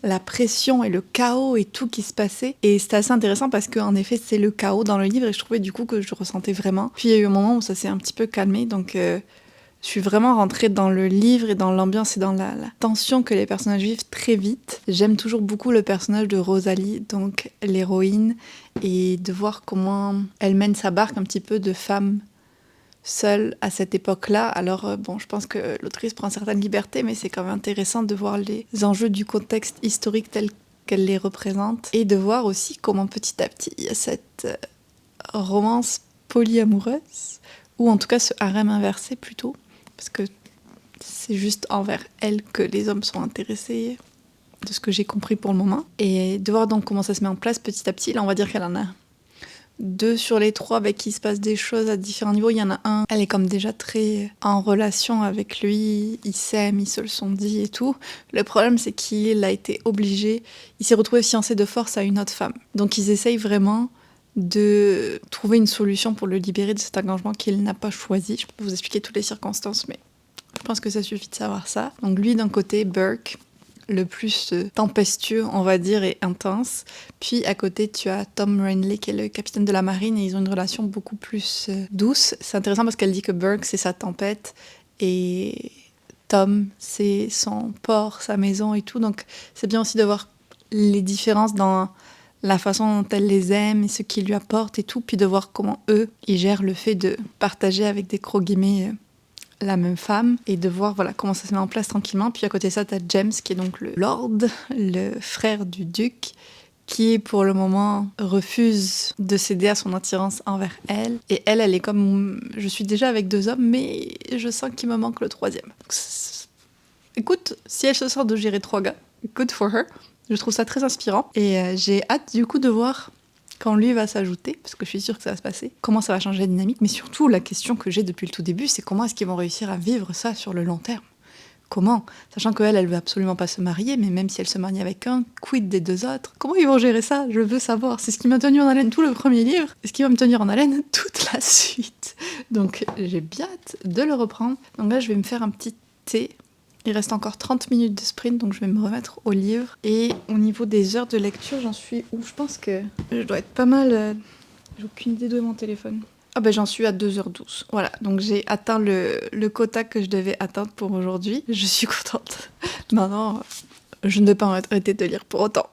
la pression et le chaos et tout qui se passait. Et c'était assez intéressant parce qu'en effet, c'est le chaos dans le livre, et je trouvais du coup que je le ressentais vraiment. Puis il y a eu un moment où ça s'est un petit peu calmé, donc... Je suis vraiment rentrée dans le livre et dans l'ambiance et dans la tension que les personnages vivent très vite. J'aime toujours beaucoup le personnage de Rosalie, donc l'héroïne, et de voir comment elle mène sa barque un petit peu de femme seule à cette époque-là. Alors bon, je pense que l'autrice prend certaines libertés, mais c'est quand même intéressant de voir les enjeux du contexte historique tel qu'elle les représente, et de voir aussi comment petit à petit il y a cette romance polyamoureuse, ou en tout cas ce harem inversé plutôt, parce que c'est juste envers elle que les hommes sont intéressés, de ce que j'ai compris pour le moment. Et de voir donc comment ça se met en place petit à petit. Là, on va dire qu'elle en a 2 sur les 3 avec qui il se passe des choses à différents niveaux. Il y en a un, elle est comme déjà très en relation avec lui, ils s'aiment, ils se le sont dit et tout. Le problème, c'est qu'il a été obligé, il s'est retrouvé fiancé de force à une autre femme. Donc ils essayent vraiment de trouver une solution pour le libérer de cet engagement qu'il n'a pas choisi. Je peux vous expliquer toutes les circonstances, mais je pense que ça suffit de savoir ça. Donc lui, d'un côté, Burke, le plus tempestueux, on va dire, et intense. Puis à côté, tu as Tom Renly, qui est le capitaine de la marine, et ils ont une relation beaucoup plus douce. C'est intéressant parce qu'elle dit que Burke, c'est sa tempête, et Tom, c'est son port, sa maison et tout. Donc c'est bien aussi de voir les différences dans la façon dont elle les aime et ce qu'ils lui apportent et tout, puis de voir comment eux, ils gèrent le fait de partager avec des gros guillemets la même femme, et de voir voilà comment ça se met en place tranquillement. Puis à côté de ça, t'as James, qui est donc le lord, le frère du duc, qui pour le moment refuse de céder à son attirance envers elle. Et elle est comme, je suis déjà avec 2 hommes, mais je sens qu'il me manque le 3e. Écoute, si elle se sort de gérer 3 gars, good for her. Je trouve ça très inspirant. Et j'ai hâte du coup de voir quand lui va s'ajouter, parce que je suis sûre que ça va se passer, comment ça va changer la dynamique. Mais surtout, la question que j'ai depuis le tout début, c'est comment est-ce qu'ils vont réussir à vivre ça sur le long terme ? Comment ? Sachant qu'elle, elle veut absolument pas se marier, mais même si elle se marie avec un, quid des 2 autres ? Comment ils vont gérer ça ? Je veux savoir. C'est ce qui m'a tenu en haleine tout le premier livre, et ce qui va me tenir en haleine toute la suite. Donc j'ai bien hâte de le reprendre. Donc là, je vais me faire un petit thé. Il reste encore 30 minutes de sprint, donc je vais me remettre au livre. Et au niveau des heures de lecture, j'en suis où ? Je pense que je dois être pas mal... J'ai aucune idée d'où est mon téléphone. Ah ben j'en suis à 2h12. Voilà, donc j'ai atteint le quota que je devais atteindre pour aujourd'hui. Je suis contente. Maintenant, je ne vais pas arrêter de lire pour autant.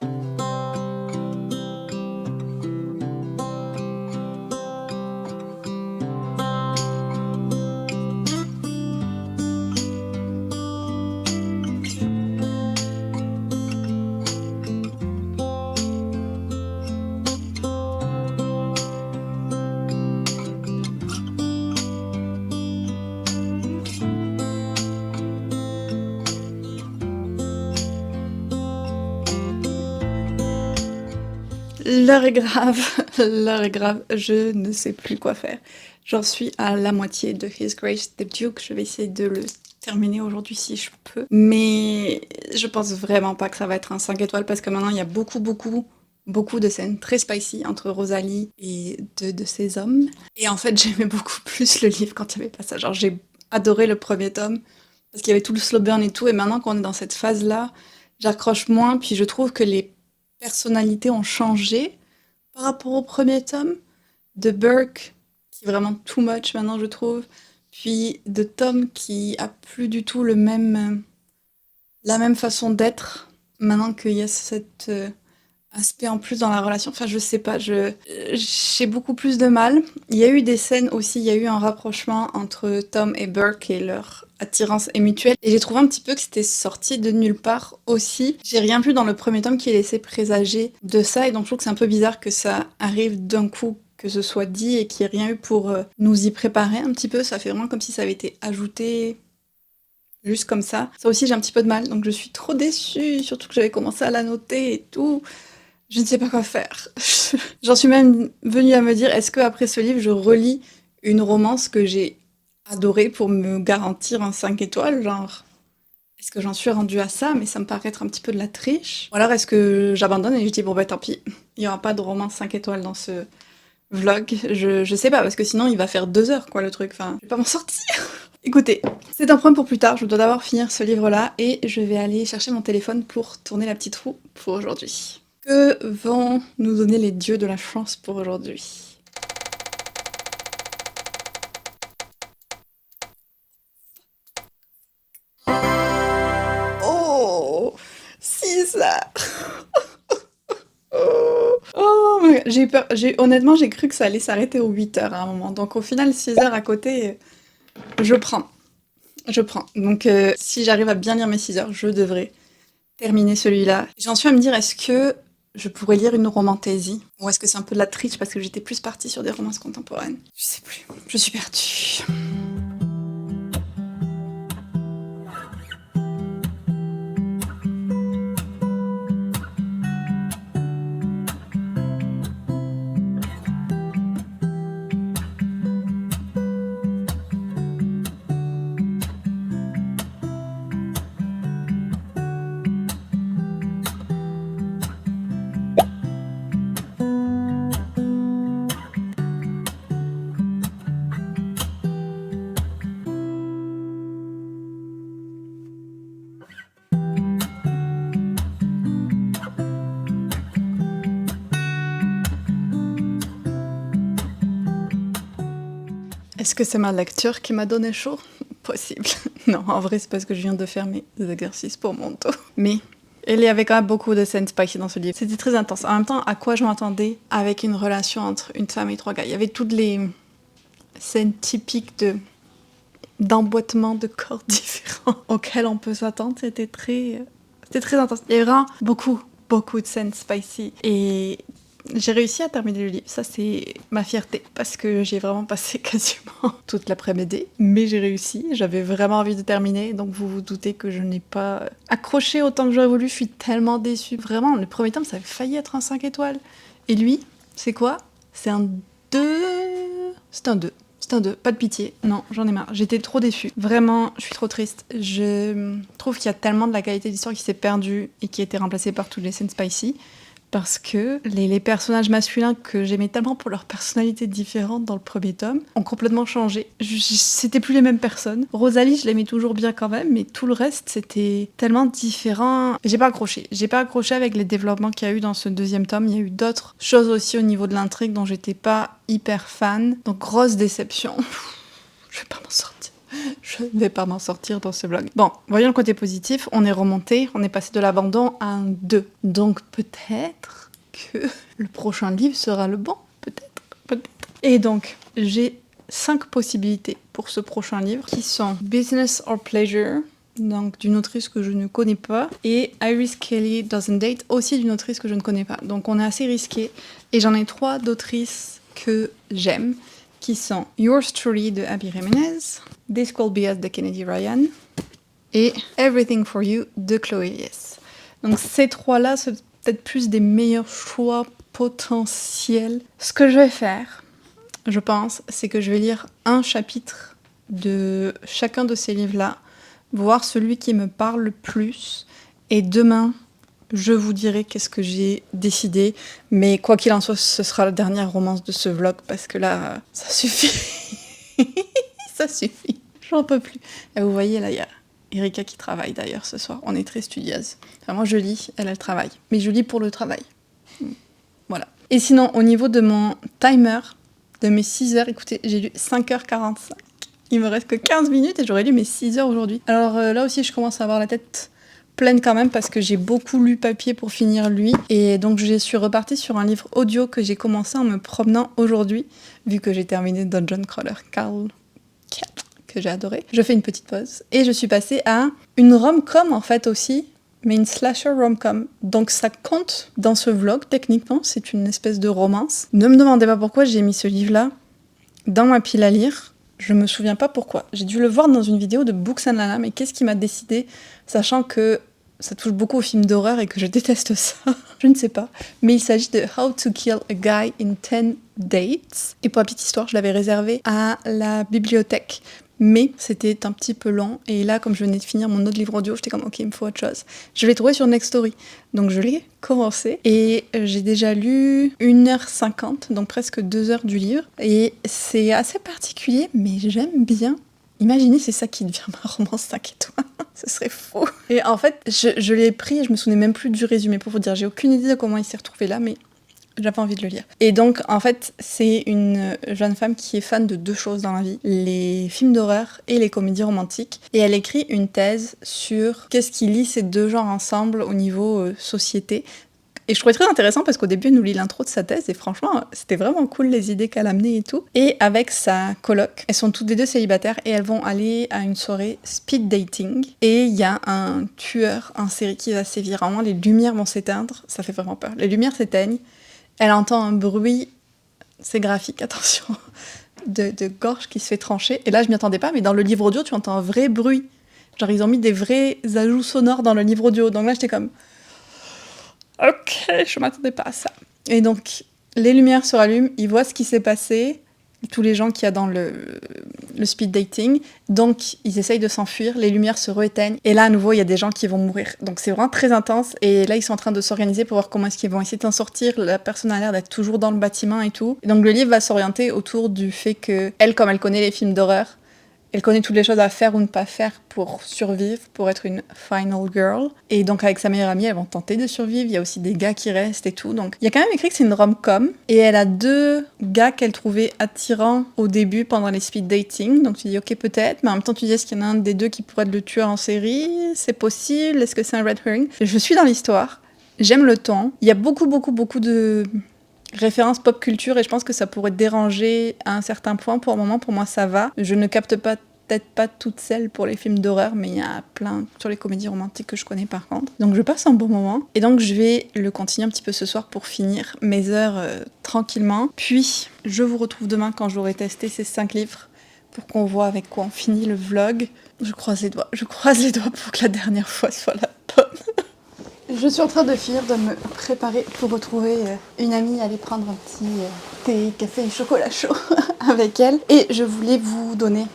L'heure est grave, l'heure est grave, je ne sais plus quoi faire. J'en suis à la moitié de His Grace the Duke, je vais essayer de le terminer aujourd'hui si je peux. Mais je pense vraiment pas que ça va être un 5 étoiles, parce que maintenant il y a beaucoup de scènes très spicy entre Rosalie et 2 de ses hommes. Et en fait j'aimais beaucoup plus le livre quand il y avait pas ça. Genre j'ai adoré le premier tome, parce qu'il y avait tout le slow burn et tout, et maintenant qu'on est dans cette phase-là, j'accroche moins, puis je trouve que les personnalités ont changé par rapport au premier tome, de Burke, qui est vraiment too much maintenant, je trouve, puis de Tom, qui a plus du tout la même façon d'être, maintenant qu'il y a cet aspect en plus dans la relation. Enfin, je sais pas, j'ai beaucoup plus de mal. Il y a eu des scènes aussi, il y a eu un rapprochement entre Tom et Burke, et leur attirance est mutuelle. Et j'ai trouvé un petit peu que c'était sorti de nulle part aussi. J'ai rien vu dans le premier tome qui laissait présager de ça, et donc je trouve que c'est un peu bizarre que ça arrive d'un coup, que ce soit dit, et qu'il n'y ait rien eu pour nous y préparer un petit peu. Ça fait vraiment comme si ça avait été ajouté juste comme ça. Ça aussi, j'ai un petit peu de mal, donc je suis trop déçue, surtout que j'avais commencé à la noter et tout. Je ne sais pas quoi faire. J'en suis même venue à me dire, est-ce qu'après ce livre, je relis une romance que j'ai adorée pour me garantir un 5 étoiles, genre... Est-ce que j'en suis rendue à ça? Mais ça me paraît être un petit peu de la triche. Ou alors est-ce que j'abandonne et je dis, bon bah tant pis, il n'y aura pas de romance 5 étoiles dans ce vlog. Je sais pas, parce que sinon il va faire 2 heures, quoi, le truc. Enfin, je vais pas m'en sortir. Écoutez, c'est un problème pour plus tard, je dois d'abord finir ce livre-là, et je vais aller chercher mon téléphone pour tourner la petite roue pour aujourd'hui. Que vont nous donner les dieux de la chance pour aujourd'hui? Oh, j'ai eu peur. Honnêtement, j'ai cru que ça allait s'arrêter aux 8 heures à un moment. Donc au final, 6 heures à côté, je prends. Je prends. Donc si j'arrive à bien lire mes 6 heures, je devrais terminer celui-là. J'en suis à me dire, est-ce que je pourrais lire une romantaisie? Ou est-ce que c'est un peu de la triche parce que j'étais plus partie sur des romances contemporaines? Je sais plus. Je suis perdue. Est-ce que c'est ma lecture qui m'a donné chaud? Possible. Non, en vrai, c'est parce que je viens de faire mes exercices pour mon dos. Mais il y avait quand même beaucoup de scènes spicy dans ce livre. C'était très intense. En même temps, à quoi je m'attendais avec une relation entre une femme et 3 gars? Il y avait toutes les scènes typiques d'emboîtement de corps différents auxquelles on peut s'attendre. C'était très intense. Il y avait vraiment beaucoup de scènes spicy. Et j'ai réussi à terminer le livre, ça c'est ma fierté, parce que j'ai vraiment passé quasiment toute l'après-midi, mais j'ai réussi, j'avais vraiment envie de terminer, donc vous vous doutez que je n'ai pas accroché autant que j'aurais voulu, je suis tellement déçue. Vraiment, le premier tome, ça avait failli être un 5 étoiles. Et lui, c'est quoi? C'est un 2... C'est un 2. C'est un 2, pas de pitié. Non, j'en ai marre. J'étais trop déçue. Vraiment, je suis trop triste. Je trouve qu'il y a tellement de la qualité d'histoire qui s'est perdue et qui a été remplacée par toutes les scènes spicy. Parce que les personnages masculins que j'aimais tellement pour leur personnalité différente dans le premier tome ont complètement changé. C'était plus les mêmes personnes. Rosalie, je l'aimais toujours bien quand même, mais tout le reste, c'était tellement différent. J'ai pas accroché. J'ai pas accroché avec les développements qu'il y a eu dans ce deuxième tome. Il y a eu d'autres choses aussi au niveau de l'intrigue dont j'étais pas hyper fan. Donc, grosse déception. Je vais pas m'en sortir. Je ne vais pas m'en sortir dans ce vlog. Bon, voyons le côté positif. On est remonté, on est passé de l'abandon à un 2. Donc peut-être que le prochain livre sera le bon. Peut-être. Et donc, j'ai 5 possibilités pour ce prochain livre qui sont Business or Pleasure, donc d'une autrice que je ne connais pas, et Iris Kelly Doesn't Date, aussi d'une autrice que je ne connais pas. Donc on est assez risqué. Et j'en ai 3 d'autrices que j'aime, qui sont Yours Truly de Abby Jimenez, This Will Be Us de Kennedy Ryan et Everything for You de Chloé Lies. Donc ces 3-là, c'est peut-être plus des meilleurs choix potentiels. Ce que je vais faire, je pense, c'est que je vais lire un chapitre de chacun de ces livres-là, voir celui qui me parle le plus, et demain, je vous dirai qu'est-ce que j'ai décidé, mais quoi qu'il en soit, ce sera la dernière romance de ce vlog, parce que là, ça suffit. Ça suffit. J'en peux plus. Et vous voyez, là, il y a Erika qui travaille d'ailleurs ce soir. On est très studieuse. Enfin, moi, je lis, elle travaille. Mais je lis pour le travail. Voilà. Et sinon, au niveau de mon timer, de mes 6 heures, écoutez, j'ai lu 5h45. Il me reste que 15 minutes et j'aurais lu mes 6 heures aujourd'hui. Alors là aussi, je commence à avoir la tête pleine quand même parce que j'ai beaucoup lu papier pour finir lui. Et donc, je suis repartie sur un livre audio que j'ai commencé en me promenant aujourd'hui, vu que j'ai terminé Dungeon Crawler Carl, que j'ai adoré. Je fais une petite pause. Et je suis passée à une rom-com en fait aussi, mais une slasher rom-com. Donc ça compte dans ce vlog, techniquement, c'est une espèce de romance. Ne me demandez pas pourquoi j'ai mis ce livre-là dans ma pile à lire. Je me souviens pas pourquoi. J'ai dû le voir dans une vidéo de Books and Lana, mais qu'est-ce qui m'a décidé, sachant que ça touche beaucoup aux films d'horreur et que je déteste ça. Je ne sais pas. Mais il s'agit de How to Kill a Guy in 10 Dates. Et pour la petite histoire, je l'avais réservé à la bibliothèque. Mais c'était un petit peu long. Et là, comme je venais de finir mon autre livre audio, j'étais comme, ok, il me faut autre chose. Je l'ai trouvé sur Nextory. Donc je l'ai commencé. Et j'ai déjà lu 1h50, donc presque 2 heures du livre. Et c'est assez particulier, mais j'aime bien. Imaginez, c'est ça qui devient ma romance 5 étoiles. Ce serait faux. Et en fait, je l'ai pris et je me souvenais même plus du résumé. Pour vous dire, j'ai aucune idée de comment il s'est retrouvé là, mais j'avais envie de le lire. Et donc, en fait, c'est une jeune femme qui est fan de 2 choses dans la vie, les films d'horreur et les comédies romantiques. Et elle écrit une thèse sur qu'est-ce qui lie ces 2 genres ensemble au niveau société. Et je trouvais très intéressant parce qu'au début, elle nous lit l'intro de sa thèse et franchement, c'était vraiment cool les idées qu'elle amenait et tout. Et avec sa coloc, elles sont toutes les 2 célibataires et elles vont aller à une soirée speed dating. Et il y a un tueur en série qui va sévir. Vraiment, les lumières vont s'éteindre, ça fait vraiment peur. Les lumières s'éteignent, elle entend un bruit, c'est graphique, attention, de gorge qui se fait trancher. Et là, je m'y attendais pas, mais dans le livre audio, tu entends un vrai bruit. Genre, ils ont mis des vrais ajouts sonores dans le livre audio. Donc là, j'étais comme... Ok, je m'attendais pas à ça. Et donc, les lumières se rallument, ils voient ce qui s'est passé, tous les gens qu'il y a dans le speed dating, donc ils essayent de s'enfuir, les lumières se rééteignent, et là, à nouveau, il y a des gens qui vont mourir. Donc c'est vraiment très intense, et là, ils sont en train de s'organiser pour voir comment est-ce qu'ils vont essayer d'en sortir. La personne a l'air d'être toujours dans le bâtiment et tout. Et donc le livre va s'orienter autour du fait que, elle, comme elle connaît les films d'horreur, elle connaît toutes les choses à faire ou ne pas faire pour survivre, pour être une final girl. Et donc avec sa meilleure amie, elles vont tenter de survivre. Il y a aussi des gars qui restent et tout. Donc il y a quand même écrit que c'est une rom-com. Et elle a 2 gars qu'elle trouvait attirants au début pendant les speed dating. Donc tu dis ok peut-être, mais en même temps tu dis est-ce qu'il y en a un des 2 qui pourrait être le tueur en série? C'est possible? Est-ce que c'est un red herring? Je suis dans l'histoire. J'aime le ton. Il y a beaucoup de référence pop culture et je pense que ça pourrait déranger à un certain point. Pour le moment, pour moi, ça va. Je ne capte peut-être pas toutes celles pour les films d'horreur, mais il y a plein sur les comédies romantiques que je connais par contre. Donc je passe un bon moment. Et donc je vais le continuer un petit peu ce soir pour finir mes heures tranquillement. Puis je vous retrouve demain quand j'aurai testé ces 5 livres pour qu'on voit avec quoi on finit le vlog. Je croise les doigts pour que la dernière fois soit la bonne. Je suis en train de finir de me préparer pour retrouver une amie, aller prendre un petit thé, café et chocolat chaud avec elle. Et je voulais vous donner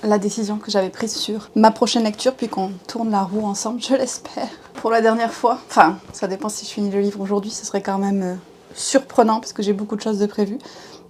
la décision que j'avais prise sur ma prochaine lecture, puis qu'on tourne la roue ensemble, je l'espère. Pour la dernière fois, enfin, ça dépend si je finis le livre aujourd'hui, ce serait quand même surprenant parce que j'ai beaucoup de choses de prévues.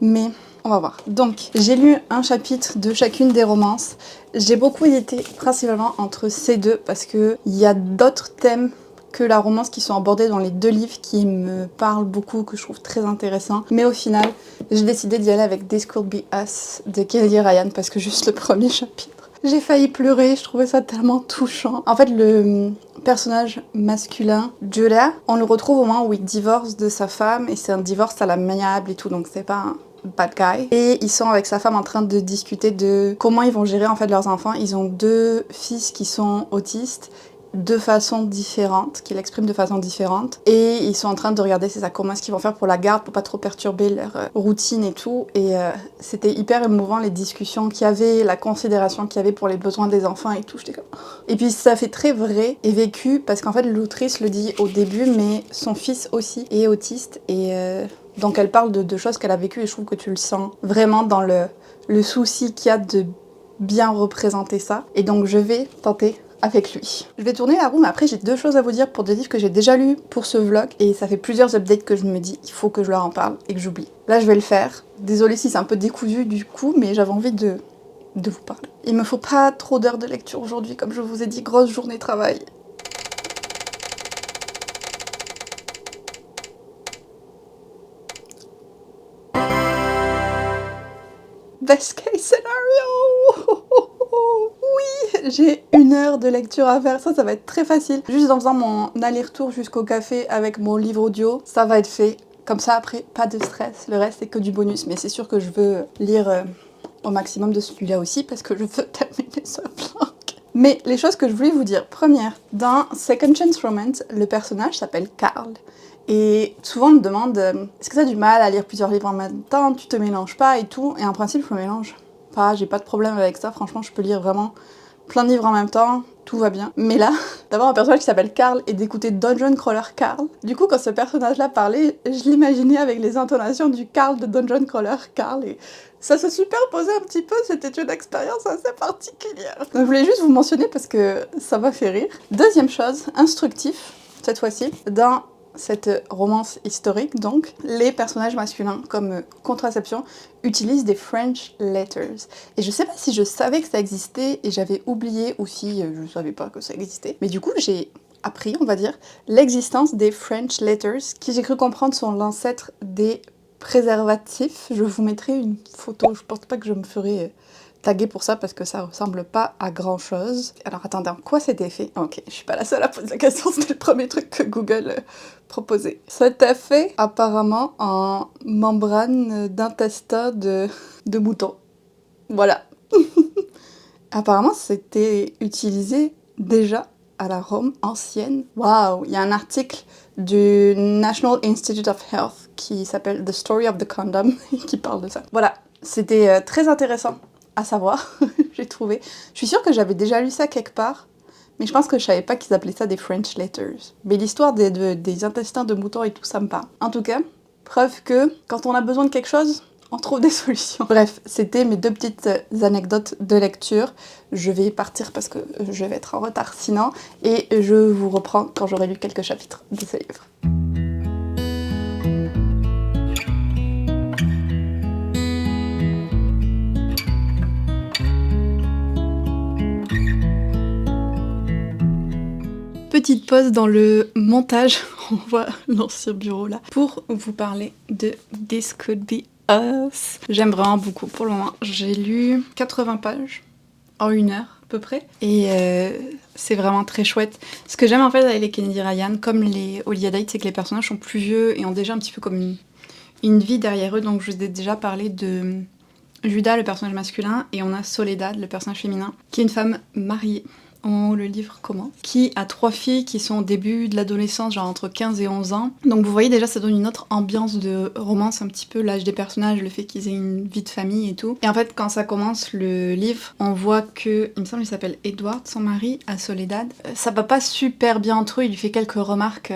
Mais on va voir. Donc, j'ai lu un chapitre de chacune des romances. J'ai beaucoup hésité principalement entre ces 2 parce qu'il y a d'autres thèmes que la romance qui sont abordés dans les 2 livres qui me parlent beaucoup, que je trouve très intéressant. Mais au final, j'ai décidé d'y aller avec This Could Be Us de Kelly Ryan parce que juste le premier chapitre, j'ai failli pleurer, je trouvais ça tellement touchant. En fait, le personnage masculin, Julia, on le retrouve au moment où il divorce de sa femme et c'est un divorce à l'amiable et tout, donc c'est pas un bad guy. Et ils sont avec sa femme en train de discuter de comment ils vont gérer en fait leurs enfants. Ils ont 2 fils qui sont autistes de façon différente, qu'ils expriment de façon différente. Et ils sont en train de regarder c'est ça, comment est-ce qu'ils vont faire pour la garde, pour pas trop perturber leur routine et tout. Et c'était hyper émouvant les discussions qu'il y avait, la considération qu'il y avait pour les besoins des enfants et tout. J'étais comme... Et puis ça fait très vrai et vécu parce qu'en fait l'autrice le dit au début, mais son fils aussi est autiste et donc elle parle de choses qu'elle a vécues et je trouve que tu le sens vraiment dans le souci qu'il y a de bien représenter ça. Et donc je vais tenter avec lui. Je vais tourner la roue, mais après j'ai 2 choses à vous dire pour des livres que j'ai déjà lus pour ce vlog, et ça fait plusieurs updates que je me dis il faut que je leur en parle et que j'oublie. Là je vais le faire. Désolée si c'est un peu décousu du coup, mais j'avais envie de vous parler. Il me faut pas trop d'heures de lecture aujourd'hui, comme je vous ai dit, grosse journée de travail. Best case scenario. Oui, j'ai 1 heure de lecture à faire, ça va être très facile. Juste en faisant mon aller-retour jusqu'au café avec mon livre audio, ça va être fait. Comme ça après, pas de stress, le reste c'est que du bonus. Mais c'est sûr que je veux lire au maximum de celui-là aussi parce que je veux terminer ce vlog. Mais les choses que je voulais vous dire, première, dans Second Chance Romance, le personnage s'appelle Carl. Et souvent on me demande est-ce que t'as du mal à lire plusieurs livres en même temps, tu te mélanges pas et tout, et en principe je me mélange pas, j'ai pas de problème avec ça, franchement je peux lire vraiment plein de livres en même temps, tout va bien. Mais là, d'avoir un personnage qui s'appelle Carl et d'écouter Dungeon Crawler Carl, du coup quand ce personnage-là parlait, je l'imaginais avec les intonations du Carl de Dungeon Crawler Carl et ça se superposait un petit peu, c'était une expérience assez particulière. Donc je voulais juste vous mentionner parce que ça m'a fait rire. Deuxième chose, instructif, cette fois-ci, dans cette romance historique, donc, les personnages masculins, comme contraception, utilisent des French letters. Et je sais pas si je savais que ça existait et j'avais oublié, ou si je savais pas que ça existait. Mais du coup, j'ai appris, on va dire, l'existence des French Letters, qui j'ai cru comprendre sont l'ancêtre des préservatifs. Je vous mettrai une photo, je pense pas que je me ferai taguer pour ça parce que ça ressemble pas à grand chose. Alors attendez, en quoi c'était fait? Ok, je suis pas la seule à poser la question, c'était le premier truc que Google proposait. C'était fait apparemment en membrane d'intestin de mouton. Voilà. Apparemment c'était utilisé déjà à la Rome ancienne. Waouh, il y a un article du National Institute of Health qui s'appelle The Story of the Condom qui parle de ça. Voilà, c'était très intéressant à savoir, j'ai trouvé. Je suis sûre que j'avais déjà lu ça quelque part, mais je pense que je savais pas qu'ils appelaient ça des French Letters. Mais l'histoire des intestins de mouton et tout, ça me parle. En tout cas, preuve que quand on a besoin de quelque chose, on trouve des solutions. Bref, c'était mes 2 petites anecdotes de lecture. Je vais partir parce que je vais être en retard sinon, et je vous reprends quand j'aurai lu quelques chapitres de ce livre. Petite pause dans le montage, on voit l'ancien bureau là, pour vous parler de This Could Be Us. J'aime vraiment beaucoup pour le moment. J'ai lu 80 pages en 1 heure à peu près, et c'est vraiment très chouette. Ce que j'aime en fait avec les Kennedy Ryan, comme les Olivia Date, c'est que les personnages sont plus vieux et ont déjà un petit peu comme une vie derrière eux. Donc je vous ai déjà parlé de Judas, le personnage masculin, et on a Soledad, le personnage féminin, qui est une femme mariée au moment où le livre commence, qui a 3 filles qui sont au début de l'adolescence, genre entre 15 et 11 ans. Donc vous voyez déjà, ça donne une autre ambiance de romance, un petit peu l'âge des personnages, le fait qu'ils aient une vie de famille et tout. Et en fait, quand ça commence le livre, on voit que, il me semble qu'il s'appelle Edward, son mari, à Soledad. Ça va pas super bien entre eux, il lui fait quelques remarques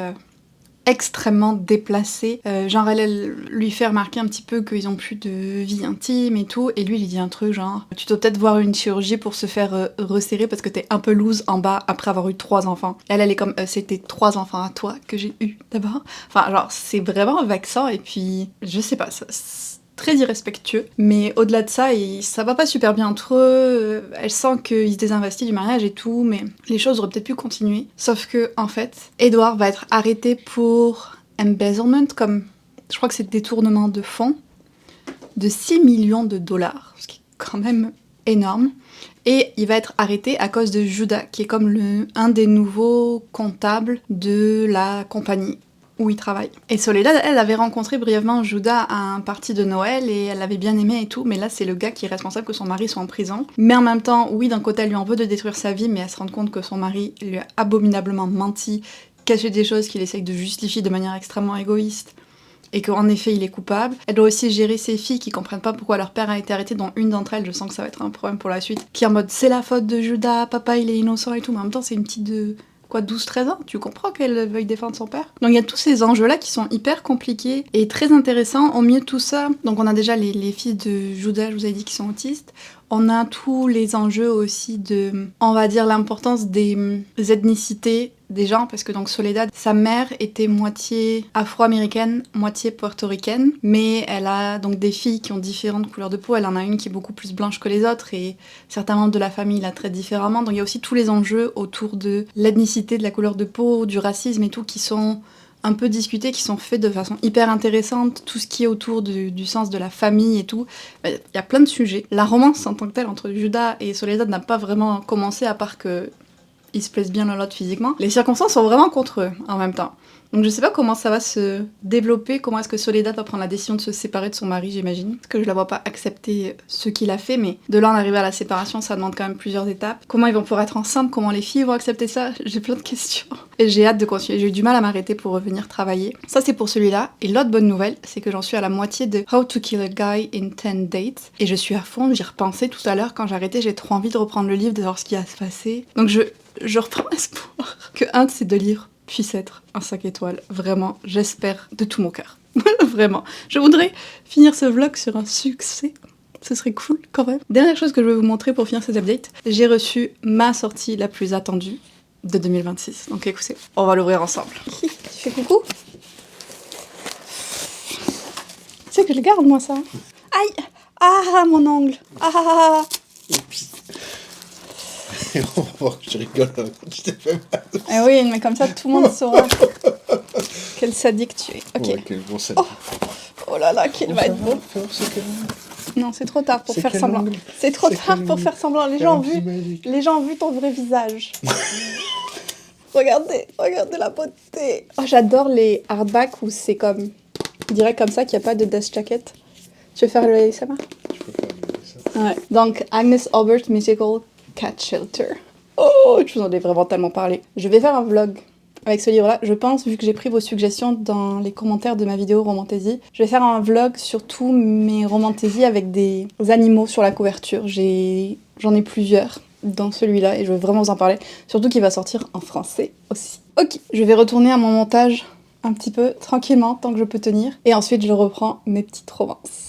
extrêmement déplacée. Genre elle lui fait remarquer un petit peu qu'ils ont plus de vie intime et tout, et lui il dit un truc genre tu dois peut-être voir une chirurgie pour se faire resserrer parce que t'es un peu loose en bas après avoir eu 3 enfants. Elle est comme c'était 3 enfants à toi que j'ai eu d'abord. Enfin genre c'est vraiment vexant, et puis je sais pas, c'est très irrespectueux, mais au-delà de ça, ça va pas super bien entre eux, elle sent qu'il se désinvestit du mariage et tout, mais les choses auraient peut-être pu continuer. Sauf que, en fait, Edward va être arrêté pour embezzlement, comme, je crois que c'est détournement de fonds, de 6 millions de dollars, ce qui est quand même énorme. Et il va être arrêté à cause de Judas, qui est comme un des nouveaux comptables de la compagnie où il travaille. Et Soledad, elle avait rencontré brièvement Judas à un party de Noël et elle l'avait bien aimé et tout, mais là c'est le gars qui est responsable que son mari soit en prison. Mais en même temps, oui, d'un côté elle lui en veut de détruire sa vie, mais elle se rend compte que son mari lui a abominablement menti, caché des choses qu'il essaye de justifier de manière extrêmement égoïste, et qu'en effet il est coupable. Elle doit aussi gérer ses filles qui comprennent pas pourquoi leur père a été arrêté, dont une d'entre elles, je sens que ça va être un problème pour la suite, qui est en mode c'est la faute de Judas, papa il est innocent et tout, mais en même temps c'est une petite de 12-13 ans, tu comprends qu'elle veuille défendre son père. Donc il y a tous ces enjeux-là qui sont hyper compliqués et très intéressants. Au milieu de tout ça, donc on a déjà les filles de Judas, je vous ai dit, qui sont autistes. On a tous les enjeux aussi de, on va dire, l'importance des ethnicités des gens, parce que donc Soledad, sa mère était moitié afro-américaine, moitié portoricaine, mais elle a donc des filles qui ont différentes couleurs de peau. Elle en a une qui est beaucoup plus blanche que les autres, et certains membres de la famille la traitent différemment. Donc il y a aussi tous les enjeux autour de l'ethnicité, de la couleur de peau, du racisme et tout, qui sont un peu discutés, qui sont faits de façon hyper intéressante, tout ce qui est autour du sens de la famille et tout. Il y a plein de sujets. La romance en tant que telle entre Judas et Soledad n'a pas vraiment commencé, à part que ils se plaisent bien l'un l'autre physiquement. Les circonstances sont vraiment contre eux en même temps. Donc je sais pas comment ça va se développer, comment est-ce que Soledad va prendre la décision de se séparer de son mari, j'imagine. Parce que je la vois pas accepter ce qu'il a fait, mais de là en arriver à la séparation, ça demande quand même plusieurs étapes. Comment ils vont pouvoir être ensemble, comment les filles vont accepter ça, j'ai plein de questions. Et j'ai hâte de continuer, j'ai eu du mal à m'arrêter pour revenir travailler. Ça c'est pour celui-là. Et l'autre bonne nouvelle, c'est que j'en suis à la moitié de How to Kill a Guy in 10 Dates. Et je suis à fond, j'y repensais tout à l'heure quand j'ai arrêté, j'ai trop envie de reprendre le livre, de voir ce qui va se passer. Donc je reprends espoir que un de ces 2 livres puisse être un 5 étoiles. Vraiment, j'espère de tout mon cœur. Vraiment. Je voudrais finir ce vlog sur un succès. Ce serait cool quand même. Dernière chose que je vais vous montrer pour finir cette update. J'ai reçu ma sortie la plus attendue de 2026. Donc écoutez, on va l'ouvrir ensemble. Tu fais coucou? Tu sais que je le garde moi ça. Aïe! Ah mon ongle! Ah! Et on va voir que je rigole quand tu t'es fait mal. Eh oui, mais comme ça, tout le monde saura quel sadique tu es. Ok. Ouais, quel bon sadique. Oh là là, qu'il Bon, va ça être beau. c'est quel angle? Non, c'est trop tard pour C'est faire quel semblant. angle? C'est trop C'est tard quel pour angle? faire semblant. Magique. Les gens ont vu ton vrai visage. Regardez la beauté. Oh, j'adore les hardbacks où c'est comme, je dirais comme ça, qu'il n'y a pas de death jacket. Tu veux faire le ASMR? Je peux faire ça. Ouais. Donc, Agnes Albert Mythical Cat Shelter. Oh, je vous en ai vraiment tellement parlé. Je vais faire un vlog avec ce livre-là. Je pense, vu que j'ai pris vos suggestions dans les commentaires de ma vidéo Romantaisie, je vais faire un vlog sur tous mes Romantaisies avec des animaux sur la couverture. J'en ai plusieurs dans celui-là et je veux vraiment vous en parler. Surtout qu'il va sortir en français aussi. Ok, je vais retourner à mon montage un petit peu tranquillement tant que je peux tenir. Et ensuite, je reprends mes petites romances.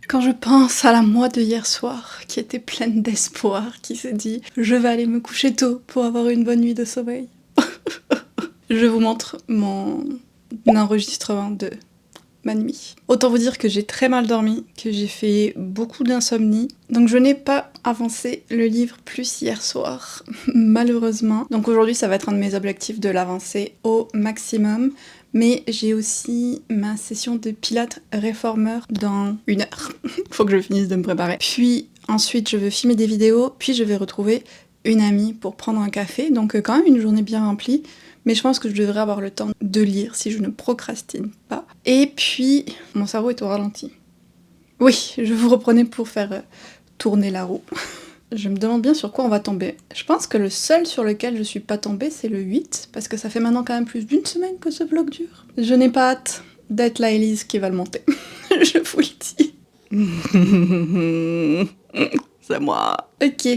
Quand je pense à la moi de hier soir, qui était pleine d'espoir, qui s'est dit « Je vais aller me coucher tôt pour avoir une bonne nuit de sommeil », je vous montre mon enregistrement de ma nuit. Autant vous dire que j'ai très mal dormi, que j'ai fait beaucoup d'insomnie, donc je n'ai pas avancé le livre plus hier soir, malheureusement. Donc aujourd'hui, ça va être un de mes objectifs de l'avancer au maximum. Mais j'ai aussi ma session de pilates réformeur dans 1 heure. Faut que je finisse de me préparer. Puis ensuite, je veux filmer des vidéos, puis je vais retrouver une amie pour prendre un café. Donc quand même une journée bien remplie. Mais je pense que je devrais avoir le temps de lire si je ne procrastine pas. Et puis, mon cerveau est au ralenti. Oui, je vous reprenais pour faire tourner la roue. Je me demande bien sur quoi on va tomber. Je pense que le seul sur lequel je suis pas tombée, c'est le 8, parce que ça fait maintenant quand même plus d'1 semaine que ce vlog dure. Je n'ai pas hâte d'être la Élise qui va le monter. Je vous le dis. C'est moi. Ok.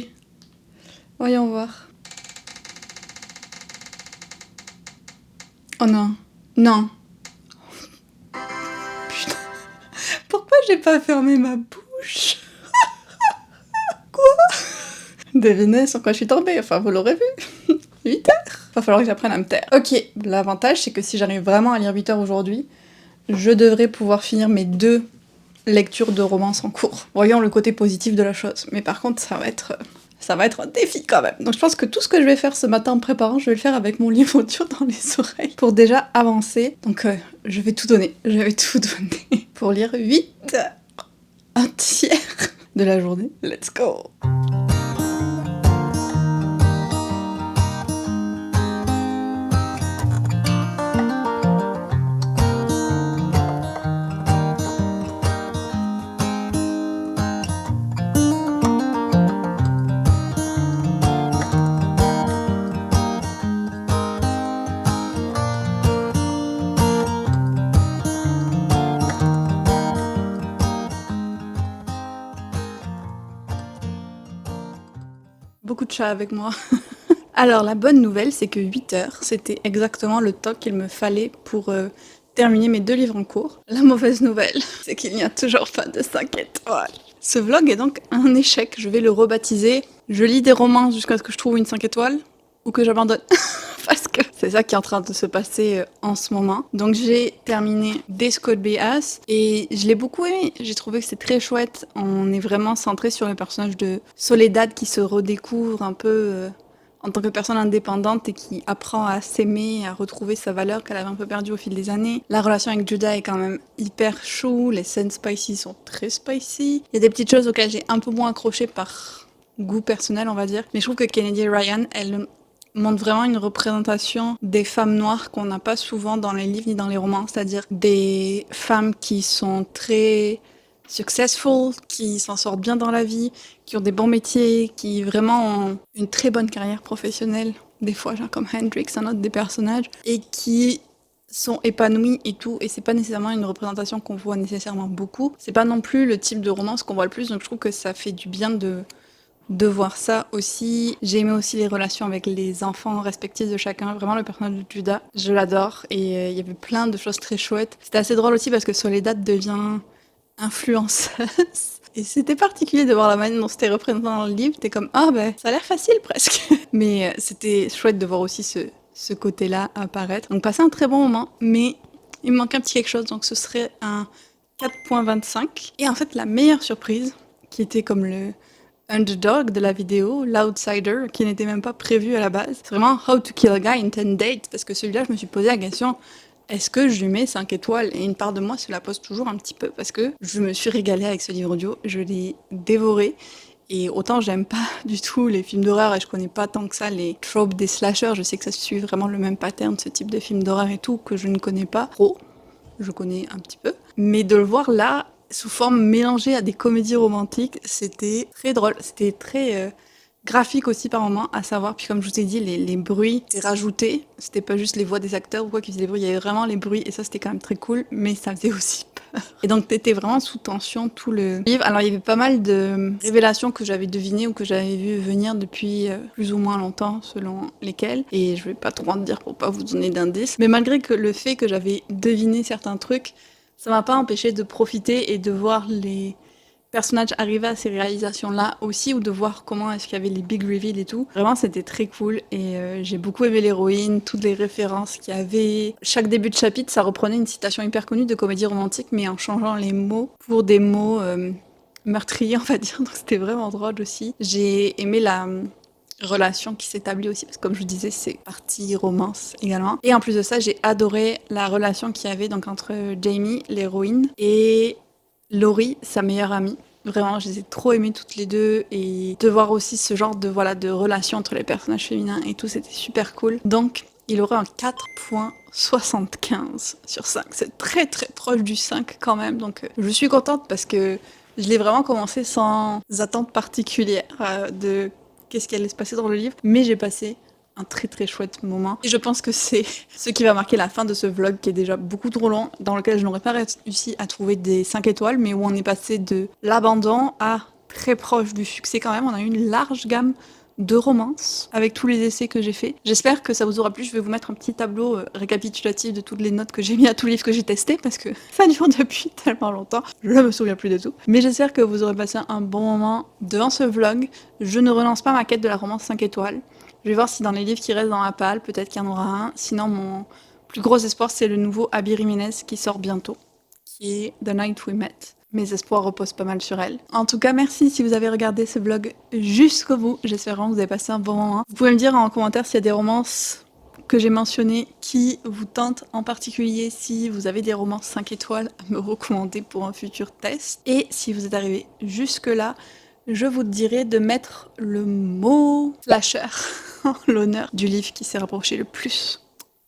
Voyons voir. Oh non. Non. Putain. Pourquoi j'ai pas fermé ma bouche? Devinez sur quoi je suis tombée, enfin vous l'aurez vu. 8 heures. Va falloir que j'apprenne à me taire. Ok, l'avantage c'est que si j'arrive vraiment à lire 8 heures aujourd'hui, je devrais pouvoir finir mes 2 lectures de romance en cours. Voyons le côté positif de la chose. Mais par contre, ça va être un défi quand même. Donc je pense que tout ce que je vais faire ce matin en préparant, je vais le faire avec mon livre audio dans les oreilles pour déjà avancer. Donc je vais tout donner. Je vais tout donner pour lire 8 heures entières de la journée. Let's go! Beaucoup de chats avec moi. Alors la bonne nouvelle, c'est que 8 heures, c'était exactement le temps qu'il me fallait pour terminer mes 2 livres en cours. La mauvaise nouvelle, c'est qu'il n'y a toujours pas de 5 étoiles. Ce vlog est donc un échec, je vais le rebaptiser. Je lis des romans jusqu'à ce que je trouve une 5 étoiles, ou que j'abandonne. Parce que c'est ça qui est en train de se passer en ce moment. Donc j'ai terminé Des Code Beass et je l'ai beaucoup aimé. J'ai trouvé que c'est très chouette. On est vraiment centré sur le personnage de Soledad qui se redécouvre un peu en tant que personne indépendante et qui apprend à s'aimer, à retrouver sa valeur qu'elle avait un peu perdue au fil des années. La relation avec Judah est quand même hyper chou. Les scènes spicy sont très spicy. Il y a des petites choses auxquelles j'ai un peu moins accroché par goût personnel, on va dire. Mais je trouve que Kennedy Ryan, elle montre vraiment une représentation des femmes noires qu'on n'a pas souvent dans les livres ni dans les romans, c'est-à-dire des femmes qui sont très successful, qui s'en sortent bien dans la vie, qui ont des bons métiers, qui vraiment ont une très bonne carrière professionnelle, des fois genre comme Hendrix, un autre des personnages, et qui sont épanouies et tout, et c'est pas nécessairement une représentation qu'on voit nécessairement beaucoup, c'est pas non plus le type de romance qu'on voit le plus, donc je trouve que ça fait du bien de voir ça aussi. J'ai aimé aussi les relations avec les enfants respectifs de chacun. Vraiment, le personnage de Judah, je l'adore. Et il y avait plein de choses très chouettes. C'était assez drôle aussi parce que Soledad devient influenceuse Et c'était particulier de voir la manière dont c'était représenté dans le livre. T'es comme, ah ben, ça a l'air facile presque. Mais c'était chouette de voir aussi ce côté-là apparaître. Donc passer un très bon moment, mais il me manque un petit quelque chose, donc ce serait un 4.25. Et en fait, la meilleure surprise, qui était comme le underdog de la vidéo, l'outsider, qui n'était même pas prévu à la base, c'est vraiment How to Kill a Guy in 10 Dates, parce que celui-là, je me suis posé la question, est-ce que je lui mets 5 étoiles? Et une part de moi se la pose toujours un petit peu, parce que je me suis régalée avec ce livre audio, je l'ai dévoré. Et autant j'aime pas du tout les films d'horreur et je connais pas tant que ça les tropes des slashers, je sais que ça suit vraiment le même pattern, ce type de film d'horreur et tout, que je ne connais pas trop. Je connais un petit peu. Mais de le voir là, sous forme mélangée à des comédies romantiques, c'était très drôle. C'était très graphique aussi par moments, à savoir. Puis comme je vous ai dit, les bruits étaient rajoutés. C'était pas juste les voix des acteurs ou quoi qui faisaient des bruits, il y avait vraiment les bruits et ça c'était quand même très cool, mais ça faisait aussi peur. Et donc t'étais vraiment sous tension tout le livre. Alors il y avait pas mal de révélations que j'avais devinées ou que j'avais vu venir depuis plus ou moins longtemps, selon lesquelles. Et je vais pas trop en dire pour pas vous donner d'indices. Mais malgré que le fait que j'avais deviné certains trucs, ça m'a pas empêché de profiter et de voir les personnages arriver à ces réalisations-là aussi, ou de voir comment est-ce qu'il y avait les big reveals et tout. Vraiment, c'était très cool et j'ai beaucoup aimé l'héroïne, toutes les références qu'il y avait. Chaque début de chapitre, ça reprenait une citation hyper connue de comédie romantique, mais en changeant les mots pour des mots meurtriers, on va dire. Donc c'était vraiment drôle aussi. J'ai aimé la relation qui s'établit aussi, parce que comme je vous disais, c'est partie romance également. Et en plus de ça, j'ai adoré la relation qu'il y avait donc entre Jamie, l'héroïne, et Laurie, sa meilleure amie. Vraiment, je les ai trop aimées toutes les deux et de voir aussi ce genre de relation entre les personnages féminins et tout, c'était super cool. Donc, il aurait un 4.75 sur 5. C'est très très proche du 5 quand même. Donc, je suis contente parce que je l'ai vraiment commencé sans attente particulière de qu'est-ce qui allait se passer dans le livre. Mais j'ai passé un très très chouette moment. Et je pense que c'est ce qui va marquer la fin de ce vlog qui est déjà beaucoup trop long, dans lequel je n'aurais pas réussi à trouver des 5 étoiles, mais où on est passé de l'abandon à très proche du succès quand même. On a eu une large gamme de romances avec tous les essais que j'ai faits. J'espère que ça vous aura plu. Je vais vous mettre un petit tableau récapitulatif de toutes les notes que j'ai mis à tous les livres que j'ai testés parce que ça dure depuis tellement longtemps. Je me souviens plus de tout. Mais j'espère que vous aurez passé un bon moment devant ce vlog. Je ne relance pas ma quête de la romance 5 étoiles. Je vais voir si dans les livres qui restent dans la palle, peut-être qu'il y en aura un. Sinon, mon plus gros espoir, c'est le nouveau Abby Jiménez qui sort bientôt, qui est The Night We Met. Mes espoirs reposent pas mal sur elle. En tout cas, merci si vous avez regardé ce vlog jusqu'au bout. J'espère vraiment que vous avez passé un bon moment. Vous pouvez me dire en commentaire s'il y a des romances que j'ai mentionnées qui vous tentent en particulier, si vous avez des romances 5 étoiles à me recommander pour un futur test. Et si vous êtes arrivé jusque-là, je vous dirai de mettre le mot slasher en l'honneur du livre qui s'est rapproché le plus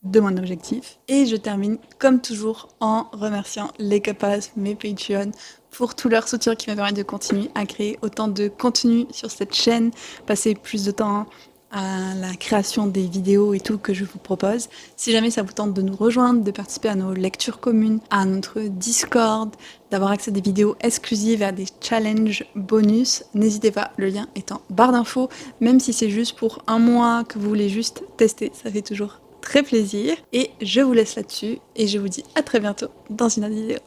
de mon objectif. Et je termine comme toujours en remerciant les Capas, mes Patreons, pour tout leur soutien qui me permet de continuer à créer autant de contenu sur cette chaîne, passer plus de temps à la création des vidéos et tout que je vous propose. Si jamais ça vous tente de nous rejoindre, de participer à nos lectures communes, à notre Discord, d'avoir accès à des vidéos exclusives et à des challenges bonus, n'hésitez pas, le lien est en barre d'infos, même si c'est juste pour un mois que vous voulez juste tester, ça fait toujours très plaisir. Et je vous laisse là-dessus et je vous dis à très bientôt dans une autre vidéo.